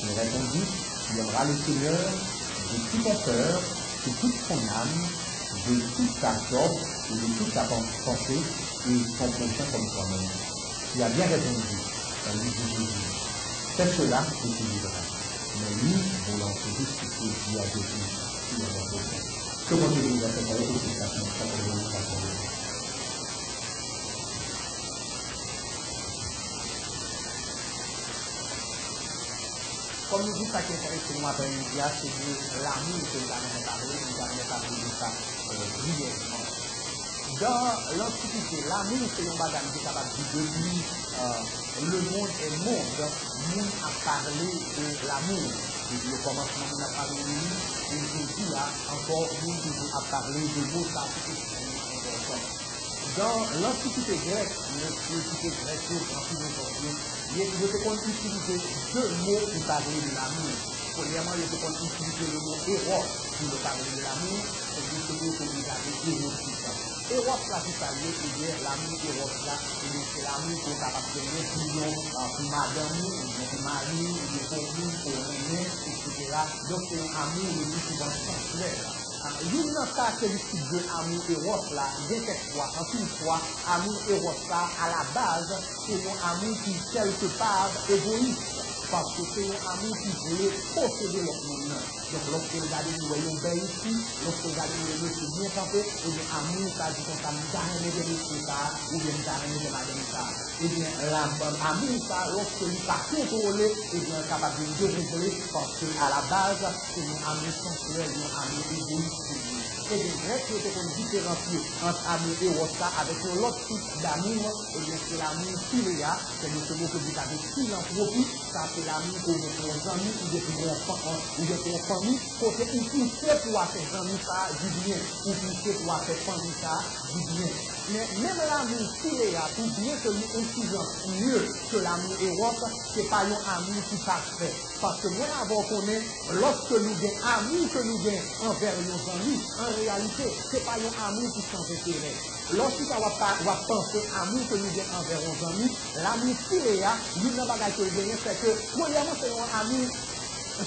Il répondit, tu aimeras le Seigneur de tout ton cœur, de toute ton âme, de toute ta force et de toute ta pensée et ton prochain comme toi-même. Tu as bien répondu. Elle lui dit Jésus, fais cela et tu vivras. Mais lui, voulant se justifier, dit à Jésus, tu as bien fait. Comment Jésus va faire avec cette façon? Comme nous disons, ça qui est intéressant nous après-midi, c'est que l'amour que nous avons parlé de ça brièvement. Dans l'Antiquité, l'amour, c'est un bagage qui est capable de dire depuis le monde est monde. Nous a parlé de l'amour. Depuis le commencement, nous a parlé de lui. Et aujourd'hui, là, encore, nous a parlé de l'autre partie. Dans l'Antiquité grecque, l'Antiquité grecque, il était qu'on utilisait deux mots pour parler de l'amour. Premièrement, il était qu'on utilisait le mot héros pour parler de l'amour. C'est justement ce qu'on avait érotique. Héros, là, vous savez, c'est l'amour héros, là, c'est l'amour qu'on est capable de donner pour madame, pour mari, pour nous, pour nous, etc. Donc, c'est un amour le plus souvent sensuel. Une caractéristique de amour éros là, bien quelquefois, en une fois, amour éros là, à la base, c'est un amour qui quelque part égoïste. Parce que c'est un amour qui voulait posséder le monde. Donc lorsque vous regardez, nous voyons bien ici, lorsque vous regardez, nous voyons bien campé, et bien amour, ça dit qu'on s'aime d'arrêter de monsieur ça, ou bien d'arrêter de madame ça. Et bien l'amour, ça, lorsque nous pas contrôlé, et bien capable de réguler, parce qu'à la base, c'est un amour sensuel, un amour égoïste. Et bien, Grec, qui était qu'on différencie entre amour et rosa avec un autre type d'amour, et bien c'est l'amour philéa, c'est le mot que vous avez philanthropie, ça c'est l'amour pour vos amis, ou bien pour vos familles, côté où pousser pour faire amis ça du bien, ou pousser pour faire famille ça du bien. Mais même l'amour philéa, pour bien que nous utilisons mieux que l'amour éros, c'est pas un amour qui parfait. Parce que moi, avant qu'on est, lorsque nous avons amour que nous avons envers nos amis, en réalité, ce n'est pas un amour qui s'en intérêt. Lorsque on va penser amour que nous avons envers nos amis, l'amour philéa, l'une des bagages que nous avons, c'est que, premièrement, c'est un amour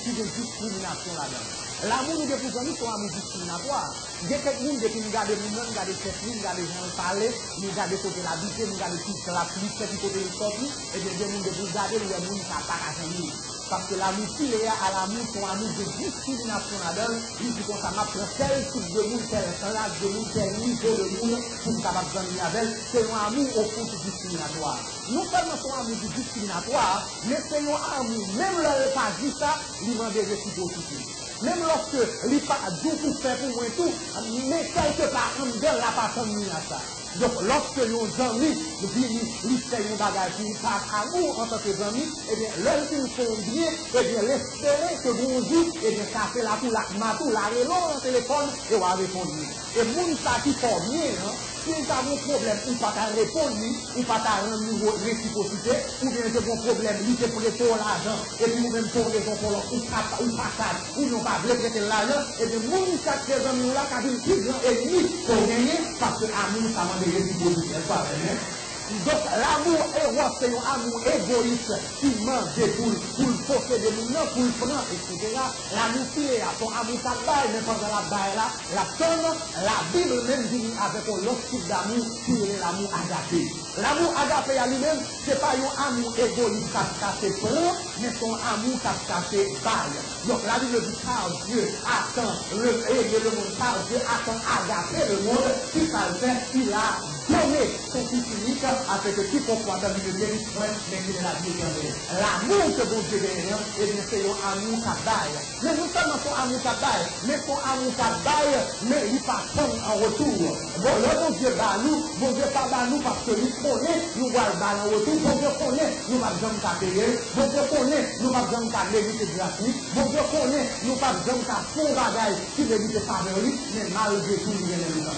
qui de discrimination là-dedans. L'amour nous pour amis, c'est un amour discriminatoire. Il y a quelqu'un qui nous garde nous-mêmes, nous garde cette vie, nous garde les gens parler, nous garde côté la vie, nous garde tout la pluie, c'est côté le sorti, et bien, nous devons garder le monde qui n'a pas à venir. Parce que l'amour philéa à l'amour, c'est un amour de discrimination là-dedans. Il dit qu'on s'en apprend tel type de monde, tel salaire de monde, tel niveau de monde, pour nous capables de venir avec. C'est un amour au fond discriminatoire. Non seulement c'est un amour discriminatoire, mais c'est un amour, même là, il n'a pas dit ça, il demande des réciprocités. Même lorsque il n'a pas dit tout fait pour moi tout, mais quelque part, on ne l'a pas connu à ça. Donc, lorsque nos amis viennent, ils font un bagage par amour en tant que amis, eh bien, lorsqu'ils font bien, eh bien, l'espérer que vous dites, eh bien, ça fait la tout, la matou, la relance au téléphone, et on va répondre. Et moun ça qui font bien, hein, si vous avez un problème, ou pas à répondre, ou pas à rendre nouveau réciprocité, ou bien c'est un problème, il est pour l'argent, et puis vous même pour raison pour l'autre, ou pas, ou non pas, vous prêter l'argent, et bien, moun ça qui est amis là, qui a une plus grand ennemi pour gagner, parce que amour, ça m'a des réciprocités, n'est-ce pas, donc, l'amour éros, c'est un amour égoïste qui mange pour posséder les gens, pour le prendre, etc. L'amour philéa, son amour ça baille, mais pendant la baille là, la tonne, la Bible même dit avec un autre type d'amour qui est l'amour agapé. L'amour agapé à lui-même, ce n'est pas un amour égoïste qui a caché prend, mais son amour qui a caché baille. Donc, la Bible dit car Dieu attend le monde, car Dieu attend agapé le monde, qui ça le fait, il a donné son fils unique afin que quiconque soit dans le mérite point, mais qu'il ait la vie éternelle. L'amour que bon Dieu gagne, eh bien c'est un amour qui baille. Mais non seulement son amour qui baille, mais son amour qui baille, mais il pas en retour. Bon, le bon Dieu bat nous, bon Dieu pas bat nous parce que nous connaît, nous va le battre en retour, bon Dieu connaît, nous pas besoin de payer, bon Dieu connaît, nous pas besoin de mériter gratuit, bon Dieu connaît, nous pas besoin de faire bagage qui mérite faveur, mais malgré tout, nous gagnons.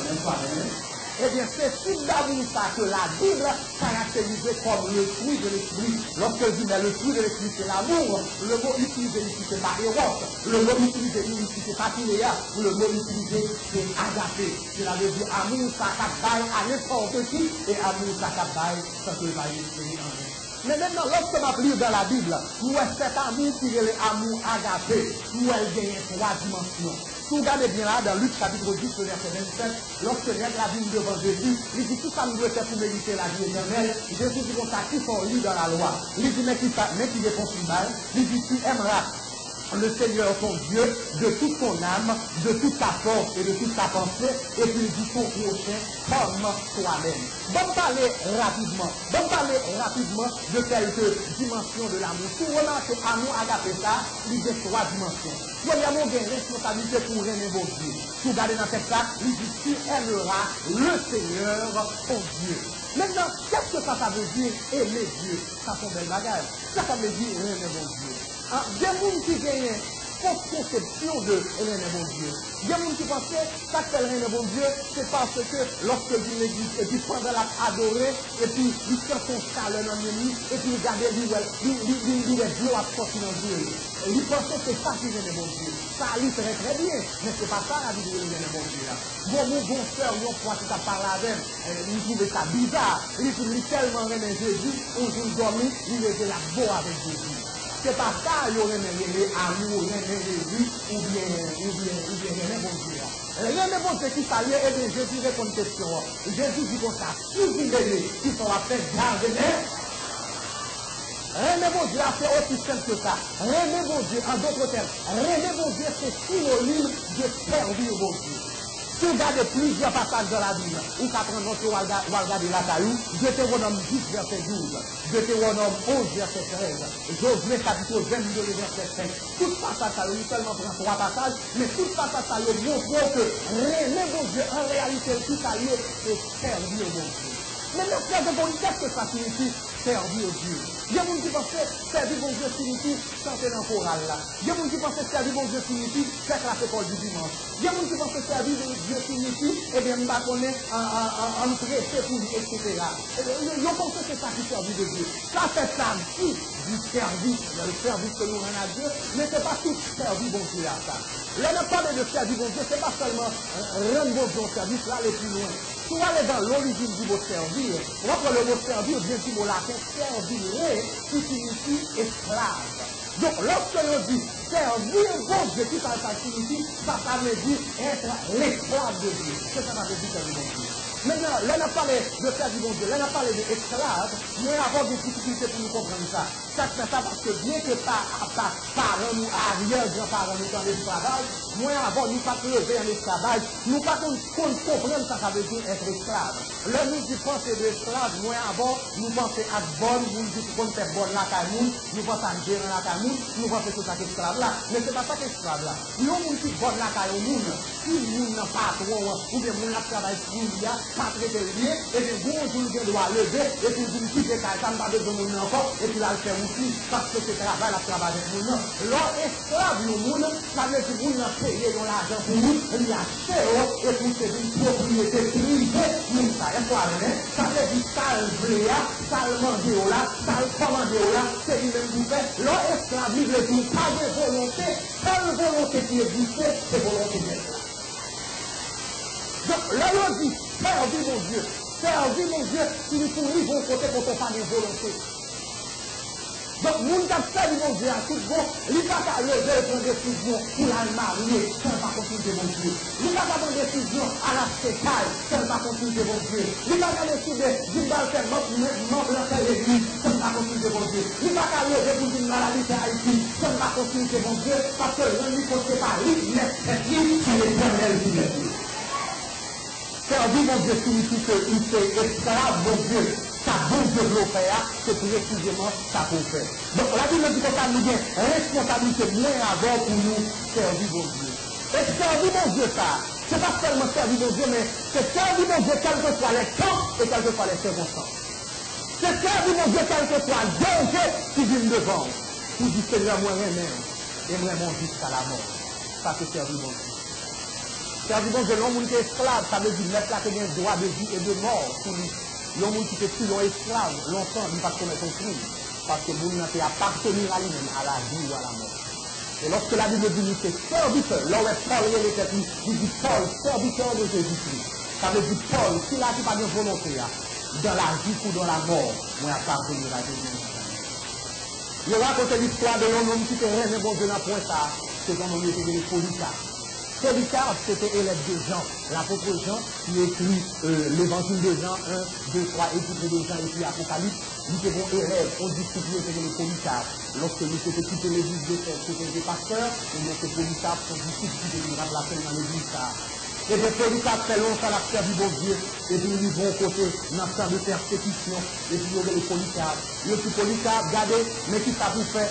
Eh bien, c'est ce type d'amour ça que la Bible caractérise comme le fruit de l'esprit. Lorsque je dis mais le fruit de l'esprit c'est l'amour, le mot utilisé ici c'est pas éros, le mot utilisé ici c'est pas philéa, le mot utilisé c'est agapé. Cela veut dire amour ça cabaye à n'importe qui et amour ça cabaye sans que va l'esprit en vrai. Mais maintenant, lorsque je lis dans la Bible, nous avons cet amour qui est l'amour agapé, nous avons gagné 3 dimensions. Si vous regardez bien là, dans Luc chapitre 10, verset 27, lorsque la Bible devant Jésus, il dit tout ça nous doit faire pour mériter la vie éternelle. Jésus dit comme ça, qui sont lus dans la loi. Il dit, mais qui répond si mal, il dit, tu aimeras le Seigneur ton Dieu de toute ton âme, de toute ta force et de toute ta pensée, et puis il dit ton prochain comme toi-même. Bon parler rapidement de quelques dimensions de l'amour. Si vous remarquez amour agapé ça, il y a 3 dimensions. Premièrement, il y a une responsabilité pour aimer vos dieux. Si vous regardez dans cette ça, il dit tu aimeras le Seigneur ton Dieu. Maintenant, qu'est-ce que ça veut dire aimer Dieu? Ça c'est un bel bagage. Ça veut dire aimer mon Dieu. Des gens qui gagnent fausse conception de rien bon Dieu. Des gens qui pensent que ça fait rien bon Dieu, c'est parce que lorsque il l'église, et puis pendant la adorer, et puis il sent son chaleur dans l'ennemi, et puis il garde il est Dieu à sortir dans Dieu. Il pense que c'est ça qui vient de bon Dieu. Ça lui ferait très bien, mais c'est pas ça la vie de bon Dieu là. Bon, mon bon frère, une fois que ça parle avec, il trouvait ça bizarre. Il trouvait tellement rien Jésus, on joue dormi, il était là beau avec Jésus. c'est pas ça, il y aurait les amours, ou bien, rien bon Dieu. Rien de bon Dieu qui s'allie, et bien Jésus répond à une question. Jésus dit comme ça, tous les qui sont à faire garder, rien de bon Dieu a fait aussi simple que ça. Rien de bon Dieu, en d'autres termes, rien de bon Dieu, c'est synonyme de servir au bon Dieu. Si vous regardez plusieurs passages de la Bible, où ça prend notre ou regarder la caillou, Deutéronome 10, verset 12, Deutéronome 11, verset 13, Josué chapitre 22, verset 5. Tout passage, ça nous seulement prend 3 passages, mais tout passage, ça nous montre que rien de bon Dieu, en réalité, tout ça lié, c'est servir au bon Dieu. Mais le frère de bon, qu'est-ce que ça signifie servir Dieu? Il y a des gens qui pensent que servir bon Dieu signifie chanter dans le choral là. Il y a des gens qui pensent que servir bon Dieu signifie faire la école du dimanche. Il y a des gens qui pensent que servir bon Dieu signifie, eh bien, nous bâtonner en prêcher pour lui, etc. Ils pensent que c'est ça qui servir de Dieu. Ça fait partie du service, le service que nous rendons à Dieu, mais ce n'est pas tout servir bon Dieu à ça. Là, on parle de servir bon Dieu, ce n'est pas seulement rendre bon Dieu au service, là, aller plus loin. Si vous allez dans l'origine du mot servir, on va prendre le mot servir, bien du mot latin, servir, qui signifie esclave. Donc, lorsque l'on dit servir bon Dieu, qui ça signifie, ça veut dire être l'esclave de Dieu. C'est ça veut dire servir bon Dieu. Maintenant, là, on a parlé de servir bon Dieu, là, on a parlé d'esclave, mais on a des difficultés pour nous comprendre ça. Ça fait ça parce que bien que parents ou arrière-grands-parents nous dans l'esclavage, moins avant, nous pas lever en esclavage, nous pas comprendre ça veut dire être esclave. Là, nous qui pensons d'esclave, moins avant, nous pensons à bonne, nous disons qu'on fait bonne la camoune, nous pensons à gérer la camoune, nous pensons tout ça esclave là. Mais c'est pas ça qu'esclave là. Nous, nous qui bonne la camoune, si nous n'avons pas trop, ou bien nous n'avons pas travaillé pas traiter le lien, et puis vous, vous doit lever, et puis vous quittez quelqu'un, pas besoin de nous encore, et puis là, le faire aussi, parce que c'est travail, la travail avec nous. L'or esclave, nous, ça veut dire que vous n'avez payé dans l'argent pour nous, il y a cher, et puis c'est une propriété privée, nous, ça veut dire ça le blé, ça le manger là, ça le commander là, c'est lui même vous fait. L'or esclave, il veut dire pas de volonté, seule volonté qui existe, c'est volonté d'esclave. Donc, là, on dit, servir mon Dieu. Servir mon Dieu, il faut lui vont côté pour ton pas de volonté. Donc, mon qui servi mon Dieu à tout bon, il n'y a pas qu'à lever et prendre décision pour la marier, sans pas continuer mon Dieu. Il n'y a pas qu'à prendre décision à la sécaille, sans pas continuer mon Dieu. Il n'y a pas qu'à décider d'une balle faire mort dans l'église, sans pas continuer mon Dieu. Il n'y a pas qu'à lever pour une maladie à Haïti, sans pas continuer mon Dieu, parce que l'ennemi ne sait pas lui, mais c'est lui qui est l'éternel du Dieu. Servir mon Dieu signifie qu'il fait esclave mon Dieu. Ça bon Dieu le faire, c'est précisément ça qu'on fait. Donc la Bible dit que ça nous a responsabilité moins avant pour nous servir mon Dieu. Et servir mon Dieu ça, c'est pas seulement servir mon Dieu, mais c'est servir mon Dieu quel que soit les temps et quelles que soient les circonstances. C'est servir mon Dieu quel que soit le danger qui vient devant. Pour dire Seigneur moi-même et vraiment jusqu'à la mort. Ça c'est servir mon Dieu. Servir bon Dieu, l'homme qui est esclave, ça veut dire mettre la tenue de droit de vie et de mort pour lui. L'homme qui est plus long esclave, longtemps, il ne va pas commettre son crime. Parce que l'homme n'a appartenir à lui-même, à la vie ou à la mort. Et lorsque la Bible dit que serviteur, là où est Paul, il dit Paul, serviteur de Jésus-Christ. Ça veut dire Paul, s'il n'a pas de volonté, dans la vie ou dans la mort, on appartenir à Jésus-Christ. Il raconte l'histoire de l'homme qui était rien bon Dieu dans le point ça, c'est un homme qui était les Polycarpe. Polycarpe, c'était élève de Jean, l'apôtre Jean, qui écrit l'évangile de Jean 1, 2, 3, épître de Jean et puis Apocalypse. Nous étions élèves, on discipline, c'était les Polycarpe. Lorsque nous étions quittés l'église de Terre, c'était des pasteurs, et donc ces Polycarpe sont disciples qui nous rappellent la peine dans l'église. Et bien Polycarpe fait longtemps la servi bon Dieu, et puis nous vivons aux côtés d'un temps de persécution, et puis nous avons les Polycarpe. Nous avons Polycarpe, regardez, mais qui ça vous fait,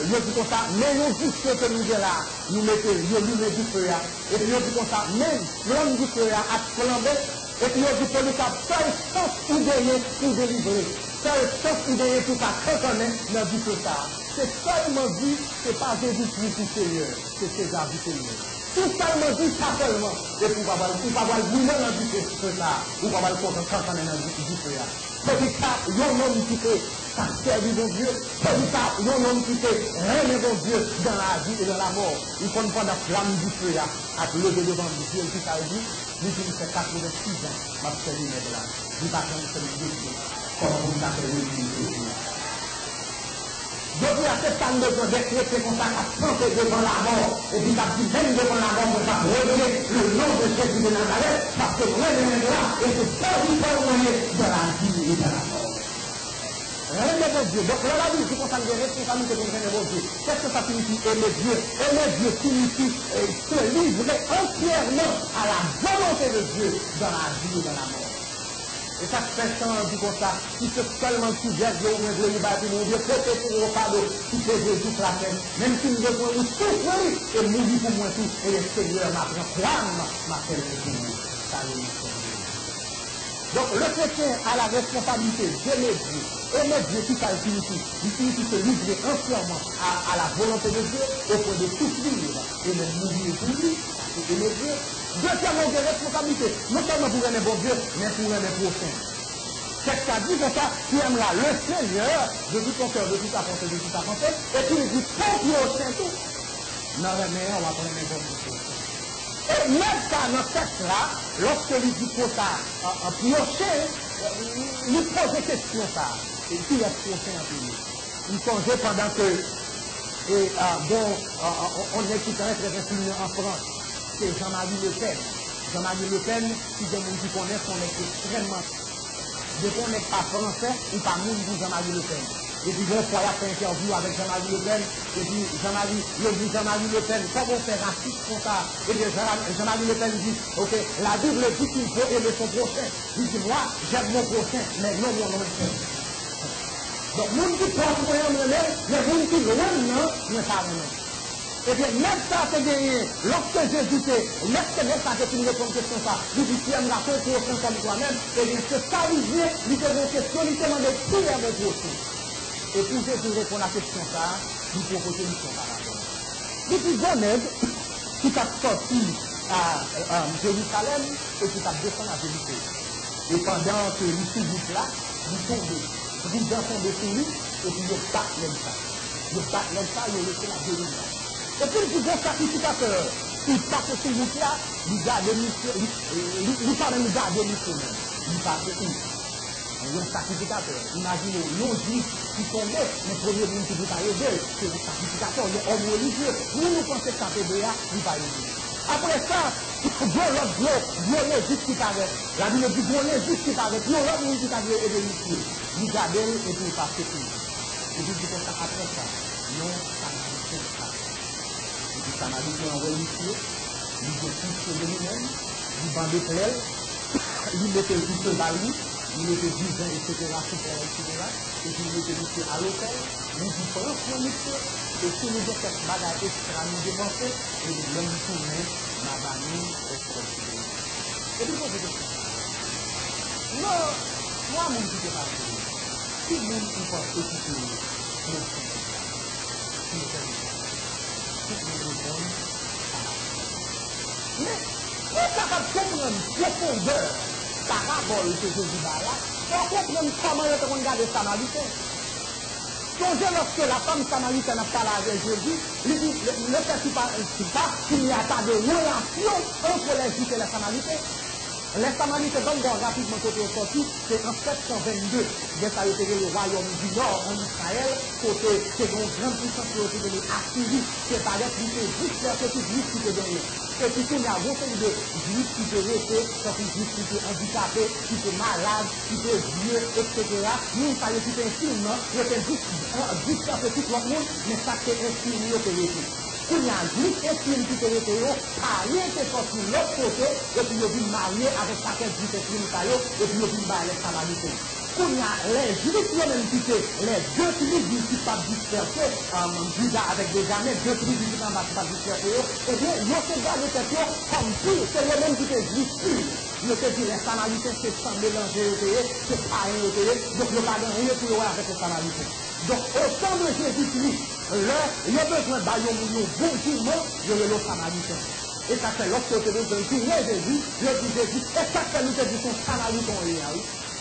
nous avons comme ça, mais nous disons que nous sommes là, nous mettons, nous avons du feu, et puis nous avons comme ça, même l'homme du feu a flambé, et puis nous avons Polycarpe, seul chance ou derrière pour délivrer, seul chance ou derrière pour pas reconnaître dans du feu ça. C'est seulement dit, c'est pas Jésus-Christ qui Seigneur, c'est César du Seigneur. Tout seulement dit, pas seulement, et pour pas voir lui-même dans du feu là, ou pas voir le compte quand on est dans du feu là. Polycarpe, il y a un homme qui fait ça servir bon Dieu. Polycarpe, il y a un homme qui fait régner bon Dieu dans la vie et dans la mort. Il faut prendre la flamme du feu là, à lever devant Dieu, qui t'a dit, lui qui fait 86 ans, m'a fait lui là. Il va faire une seule idée. Comment vous appelez lui? Depuis à cette temps besoin d'être traité comme ça, à chanter devant la mort, et puis à dire même devant la mort, on va relever le nom de Jésus de Nazareth, parce que loin de là, et c'est ça qui peut mener dans la vie et dans la mort. Rien de bon Dieu. Donc là, la vie, c'est qu'on s'en responsabilité pour le bon Dieu. Qu'est-ce que ça signifie aimer Dieu? Aimer Dieu signifie se livrer entièrement à la volonté de Dieu dans la vie et dans la mort. Et chaque personne dit comme ça, si c'est seulement sous Dieu, je vais vous bâtir mon Dieu, côté pour le fardeau, qui fait Jésus la peine, même si nous devons nous souffrir, et mourir pour moi tout, et le Seigneur m'apprend, m'a fait le Seigneur. Donc le chrétien a la responsabilité d'aimer Dieu. Aimer Dieu, qui ça signifie? Il signifie se livrer entièrement à la volonté de Dieu, au point de souffrir, et de mourir pour lui, et aimer Dieu. Deuxièmement, des responsabilités, non seulement pour aimer bon Dieu, mais pour aimer prochain. C'est ce qu'a dit comme ça, tu aimes là le Seigneur, de tout ton cœur, de toute ta pensée, de toute ta pensée, et puis il dit, ton prochain tout. Non, mais on va pas aimer bon Dieu. Et même ça, dans ce texte-là, lorsque il dit pour ça, en prochain, il pose des questions, ça. Et qui est prochain en pays? Il songeait pendant que, on est tout très très influent en France. C'est Jean-Marie Le Pen. Jean-Marie Le Pen, si des gens qui connaissent, on est extrêmement. Dès qu'on n'est pas français, ou pas monde dit Jean-Marie Le Pen. Et puis, une fois, il a fait une interview avec Jean-Marie Le Pen, et puis Jean-Marie Le Pen, comment on fait raciste comme ça? Et puis Jean-Marie Le Pen dit, ok, la Bible dit qu'il faut aimer son prochain. Il dit, moi, j'aime mon prochain, mais non, mon prochain. Donc, monde qui pense pour aimer, mais monde qui l'aime, non, ne pas aimer. Eh bien, même ça, c'est gagné. Lorsque Jésus fait, lorsque même ça, c'est une réponse question ça, il dit, tu aimes la prochain comme toi-même, et bien, c'est ça, il vient, il te pose une question, il te demande qui est le prochain. Et pour Jésus répondre à cette question ça, il propose une question par rapport. Il dit, Jonève, qui t'a sorti à Jérusalem, et qui t'a descendu à Jérusalem. Et pendant que il subit là, il tombe. Il dans son dessus, et puis il bat même ça. Il bat même ça, il laisse la Jérusalem. Et puis il dit, sacrificateur, il passe sur vous là, il garde il parle de garder lui-même. Il passe où? Un sacrificateur. Imaginez, nos juifs qui sont nés, les premiers monde qui vous a aidé, c'est le sacrificateur, le homme religieux. Nous pensons que ça fait bien, il va aider. Après ça, Dieu l'Égypte qui paraît. La Bible dit, Dieu l'Égypte qui paraît. Dieu l'Égypte qui paraît aider lui. Il garde et puis il passe tout. Et puis il dit comme ça, après ça, non, ça n'a pas fait ça. Ça m'a dit en religieux, il dit tout de lui-même, il bandait clair, il mettait tout ce bali, il mettait 10 ans, etc., et puis il mettait monsieur à l'hôtel, il dit franchement monsieur, et si nous avons cette bagarre extra, nous dépenser, et l'homme tourné, ma bannie, extra. Et puis vous dites non, moi mon petit pas, tout le monde qui pense que c'est mon mais, on est capable de comprendre profondeur parabole que Jésus va là, on comprend comment il a regardé les Samaritains. Songez lorsque la femme samaritaine a parlé avec Jésus, il dit, ne fais-tu pas qu'il n'y a pas de relation entre les Juifs et les Samaritains. Les Samaritains, donc, rapidement, côté sorti, c'est en 722, dès ça a été le royaume du Nord en Israël, côté, c'est une grande puissance qui a été de l'Assyrie, c'est par exemple, c'est juste les petits juifs qui étaient gagnés. Et puis, il y a beaucoup de juifs qui étaient restés, certains juifs qui étaient handicapés, qui étaient malades, qui étaient vieux, etc. Nous, il fallait tout infiniment, il était juste un petit tout le monde, mais ça c'est infiniment que l'été. Il y a un juif infiniment qui était resté, parler était sorti de l'autre côté, et puis il a vu marier avec paquet juif infiniment, et puis il a vu marier les Samaritains. Il y a les juifs qui ont même quitté, les deux tribus qui sont dispersés, Juda avec des années, deux tribus qui sont pas dispersés, et bien, ils ont fait garder cette chose comme si c'est le même qui était juif. Je te dis, les Samaritains, c'est sans mélanger au pays, c'est pas un au pays, donc le pas rien pour voir avec les Samaritains. Donc, au temps de Jésus-Christ, il y a besoin d'un bon jugement de l'eau Samaritain. Et ça fait lorsque tu veux dire Jésus, je dis Jésus, et ça fait nous dire son Samaritain.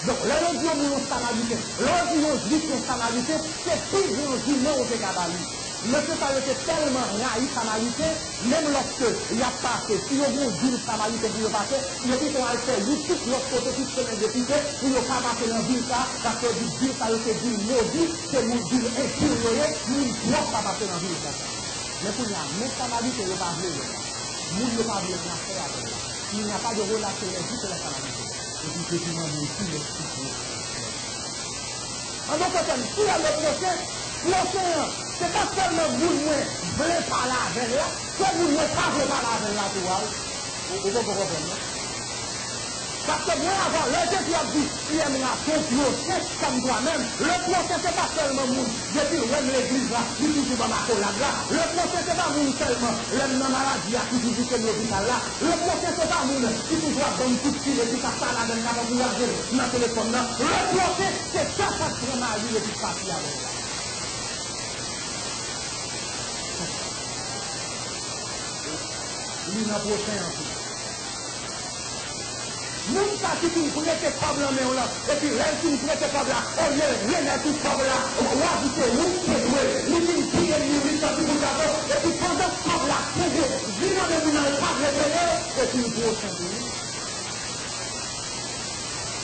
Donc, là, on dit au Samaritain, là, on dit au juif son Samaritain, c'est toujours un jugement au Pécabali. Monsieur ça était tellement raï Samaritain, même lorsque il a passé, si on veut dire Samaritain pour le passer, il a dit qu'on va faire tout l'autre côté toute semaine de piquet, pour ne pas passer dans la ville ça, parce que du ville ça c'est du maudit, c'est mon ville inférieur, nous ne pouvons pas passer dans la ville ça. Mais pour la même Samaritain, il n'y a pas de nous ne pas bien faire avec ça. Il n'y a pas de relation avec vous, c'est la Samaritain. Et puis c'est une aussi le en d'autres termes, si à l'océan, c'est pas seulement vous voulez parler avec là, c'est vous ne pas parler avec là, tu vois. Vous comprenez? Parce que moi, avant, le Dieu qui a dit, il aime la procès comme toi-même. Le procès, c'est pas seulement vous. Depuis que j'aime l'église là, qui toujours dans ma collade là. Le procès, c'est pas vous seulement. L'aime dans la maladie, qui toujours dans l'hôpital là. Le procès, c'est pas vous qui toujours dans le coup de fil et qui passe là dans la voyager dans le téléphone là. Le procès, c'est ça qui est ma vie et qui passe là. Il y a un procès en tout. Nous qui nous prenons ces problèmes là, et puis là, qui nous prenons ces problèmes là, au lieu de rien tout problème là, on va ajouter, nous qui nous qui qui est nous, et puis pendant ce problème là, c'est vivant de nous dans le pas de et puis nous pouvons changer.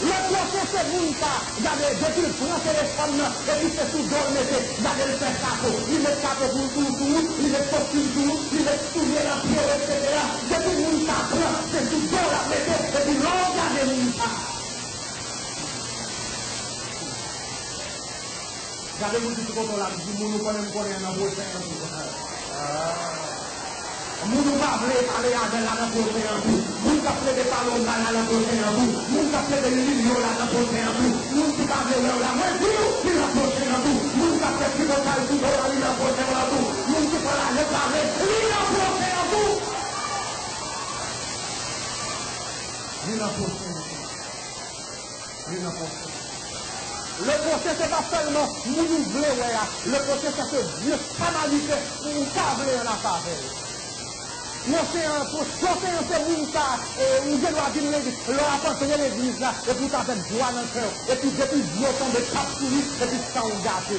Le procès c'est vous ça, regardez, depuis le prend téléphone, et puis c'est tout dormé, regardez le fait capot, il met capot pour tout, il met costume tout, il met soulier dans pied, etc. Depuis le monde ça prend, c'est tout dans la méthode, et puis l'on regarde le monde ça. Regardez vous qui sont là, du monde nous connaît un procès. Nous ne pas parler avec la procès en tout. Nous ne pouvons pas parler à la procès en tout. Nous ne pouvons pas l'union à la procès en tout. Nous ne pouvons pas parler la moins plus la procès en tout. Nous ne pouvons pas faire tout la procès en tout. Nous ne pouvons pas la parler la procès en tout. La procès en tout. La procès. Le procès, c'est pas seulement nous voulons, le procès, c'est que Dieu Samaritain, nous câblons en affaire. L'océan, c'est où ça, et nous devons dire, leur apporter l'église là, et puis ça fait droit dans le cœur, et puis depuis Dieu tombe cap sur lui, et puis ça on gâté.